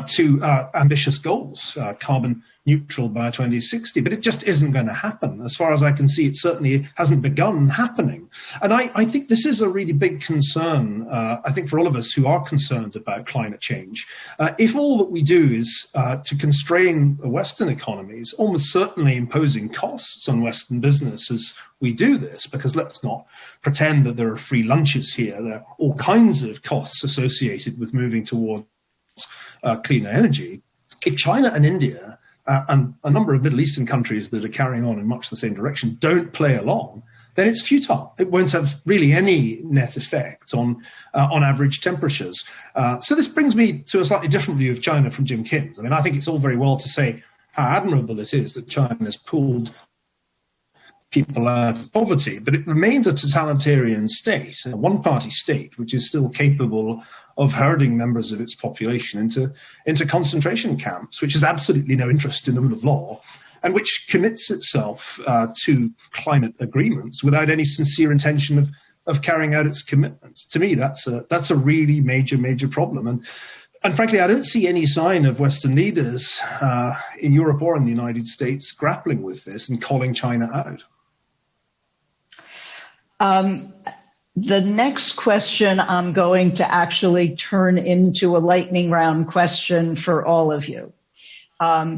to ambitious goals, carbon neutral by 2060, but it just isn't going to happen. As far as I can see, it certainly hasn't begun happening. And I think this is a really big concern, I think, for all of us who are concerned about climate change. If all that we do is to constrain Western economies, almost certainly imposing costs on Western business as we do this, because let's not pretend that there are free lunches here. There are all kinds of costs associated with moving towards cleaner energy. If China and India and a number of Middle Eastern countries that are carrying on in much the same direction don't play along, then it's futile. It won't have really any net effect on average temperatures. So this brings me to a slightly different view of China from Jim Kim's. I mean, I think it's all very well to say how admirable it is that China has pulled people out of poverty, but it remains a totalitarian state, a one-party state, which is still capable of herding members of its population into concentration camps, which has absolutely no interest in the rule of law, and which commits itself to climate agreements without any sincere intention of carrying out its commitments. To me, that's a really major problem. And frankly, I don't see any sign of Western leaders in Europe or in the United States grappling with this and calling China out. The next question I'm going to actually turn into a lightning round question for all of you,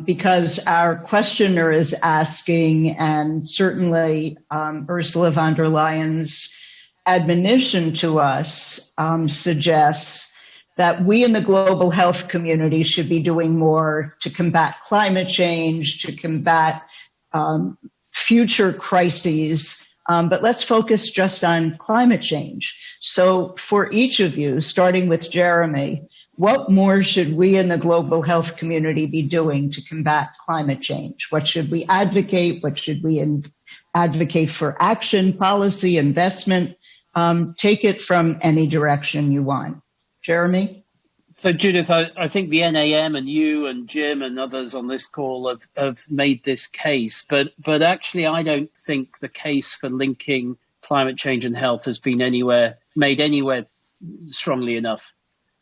because our questioner is asking, and certainly Ursula von der Leyen's admonition to us suggests that we in the global health community should be doing more to combat climate change, to combat future crises. But let's focus just on climate change. So for each of you, starting with Jeremy, what more should we in the global health community be doing to combat climate change? What should we advocate? What should we advocate for action, policy, investment? Take it from any direction you want. Jeremy? So, Judith, I think the NAM and you and Jim and others on this call have made this case, but actually I don't think the case for linking climate change and health has been made anywhere strongly enough.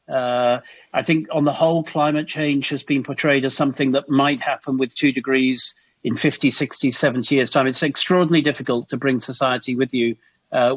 I think on the whole, climate change has been portrayed as something that might happen with 2 degrees in 50, 60, 70 years' time. It's extraordinarily difficult to bring society with you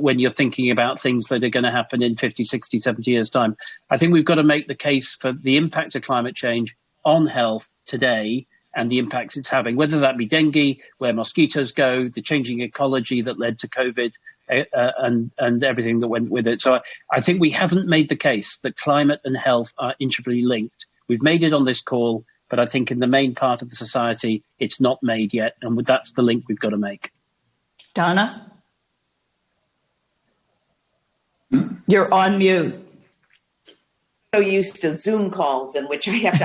when you're thinking about things that are going to happen in 50, 60, 70 years' time. I think we've got to make the case for the impact of climate change on health today and the impacts it's having, whether that be dengue, where mosquitoes go, the changing ecology that led to COVID, and everything that went with it. So I think we haven't made the case that climate and health are intricately linked. We've made it on this call, but I think in the main part of the society, it's not made yet. And that's the link we've got to make. Donna? You're on mute. So used to Zoom calls in which I have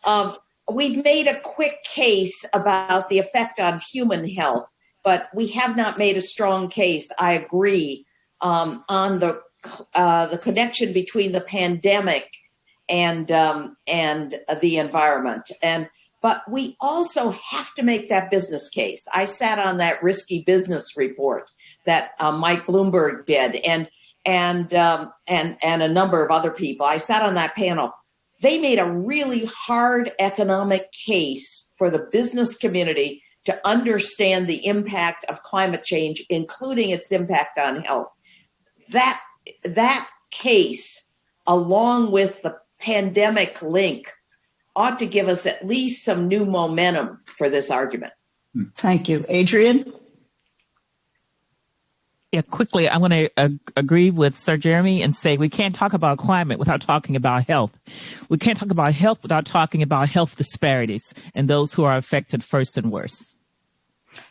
to. We've made a quick case about the effect on human health, but we have not made a strong case. I agree on the connection between the pandemic and the environment. But we also have to make that business case. I sat on that risky business report that Mike Bloomberg did, and a number of other people. I sat on that panel. They made a really hard economic case for the business community to understand the impact of climate change, including its impact on health. That case, along with the pandemic link, ought to give us at least some new momentum for this argument. Thank you. Adrienne? Yeah, quickly, I want to agree with Sir Jeremy and say we can't talk about climate without talking about health. We can't talk about health without talking about health disparities and those who are affected first and worst.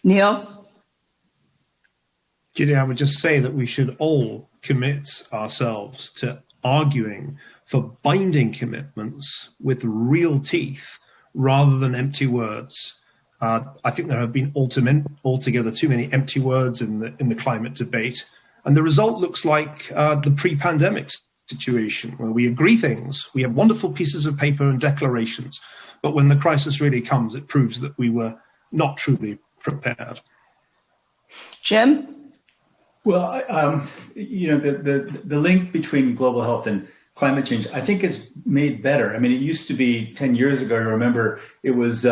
Niall? Judy, I would just say that we should all commit ourselves to arguing for binding commitments with real teeth rather than empty words. I think there have been altogether too many empty words in the climate debate. And the result looks like the pre-pandemic situation, where we agree things, we have wonderful pieces of paper and declarations, but when the crisis really comes, it proves that we were not truly prepared. Jim? Well, the link between global health and climate change, I think it's made better. I mean, it used to be 10 years ago, I remember it was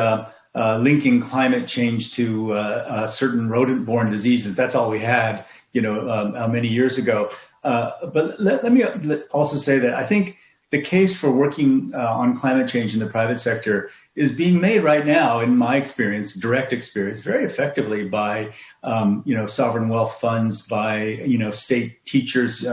linking climate change to certain rodent-borne diseases. That's all we had, many years ago. But let me also say that I think the case for working on climate change in the private sector is being made right now, in my experience, direct experience, very effectively by, sovereign wealth funds, by, state teachers,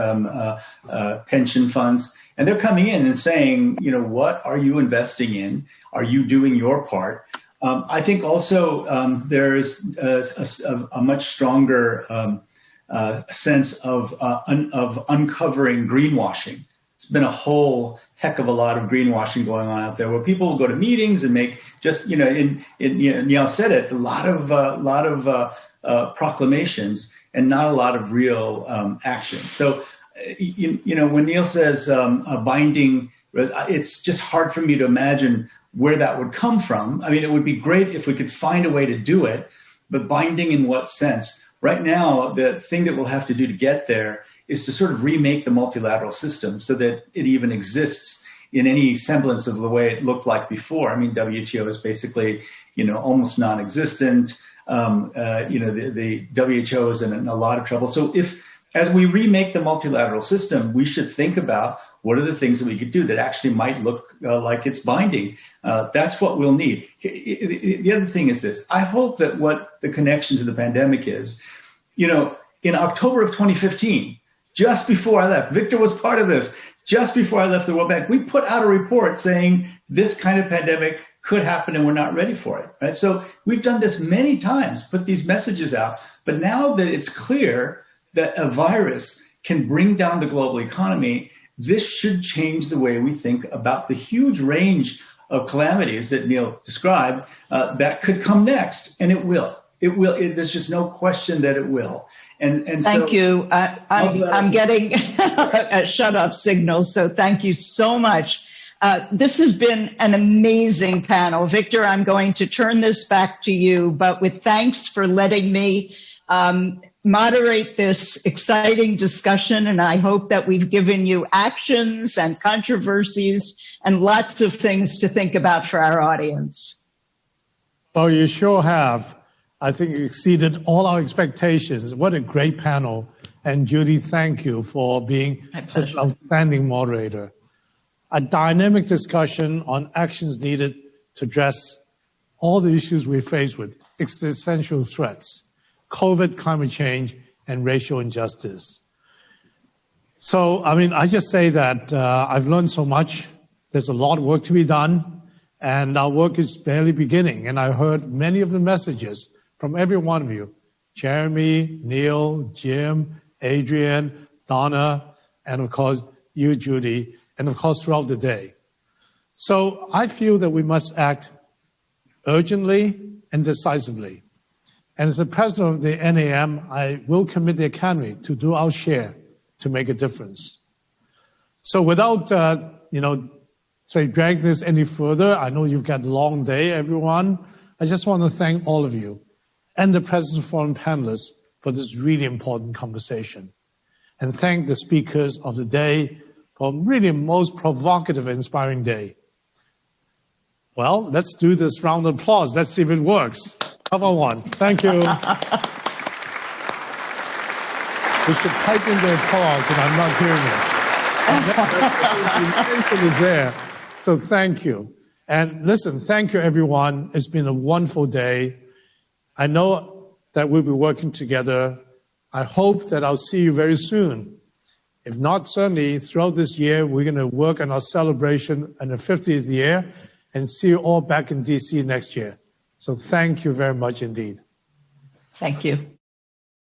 pension funds. And they're coming in and saying, what are you investing in? Are you doing your part? I think also there's a much stronger sense of uncovering greenwashing. There's been a whole heck of a lot of greenwashing going on out there, where people will go to meetings and make just, Niall said it, a lot of proclamations and not a lot of real action. So, when Niall says binding, it's just hard for me to imagine where that would come from. I mean, it would be great if we could find a way to do it, but binding in what sense? Right now, the thing that we'll have to do to get there is to sort of remake the multilateral system so that it even exists in any semblance of the way it looked like before. I mean, WTO is basically, almost non-existent. The WHO is in a lot of trouble. So as we remake the multilateral system, we should think about what are the things that we could do that actually might look like it's binding. That's what we'll need. The other thing is this. I hope that what the connection to the pandemic is, in October of 2015, just before I left, Victor was part of this, just before I left the World Bank, we put out a report saying this kind of pandemic could happen and we're not ready for it, right? So we've done this many times, put these messages out. But now that it's clear that a virus can bring down the global economy, this should change the way we think about the huge range of calamities that Niall described that could come next. And it will. It will. There's just no question that it will. And thank you. I'm getting a shut up signal. So thank you so much. This has been an amazing panel. Victor, I'm going to turn this back to you, but with thanks for letting me moderate this exciting discussion. And I hope that we've given you actions and controversies and lots of things to think about for our audience. Well, you sure have. I think you exceeded all our expectations. What a great panel. And Judy, thank you for being such an outstanding moderator. A dynamic discussion on actions needed to address all the issues we face with existential threats, COVID, climate change, and racial injustice. So, I just say that I've learned so much. There's a lot of work to be done, and our work is barely beginning. And I heard many of the messages from every one of you, Jeremy, Niall, Jim, Adrienne, Donna, and of course, you, Judy, and of course, throughout the day. So I feel that we must act urgently and decisively. And as the president of the NAM, I will commit the Academy to do our share to make a difference. So without, dragging this any further, I know you've got a long day, everyone. I just want to thank all of you and the President's Forum panelists for this really important conversation. And thank the speakers of the day for really the most provocative and inspiring day. Well, let's do this round of applause. Let's see if it works. Come on. Thank you. We should type in the applause, and I'm not hearing it. It is there. So thank you. And listen, thank you, everyone. It's been a wonderful day. I know that we'll be working together. I hope that I'll see you very soon. If not, certainly throughout this year, we're going to work on our celebration in the 50th year and see you all back in DC next year. So thank you very much indeed. Thank you.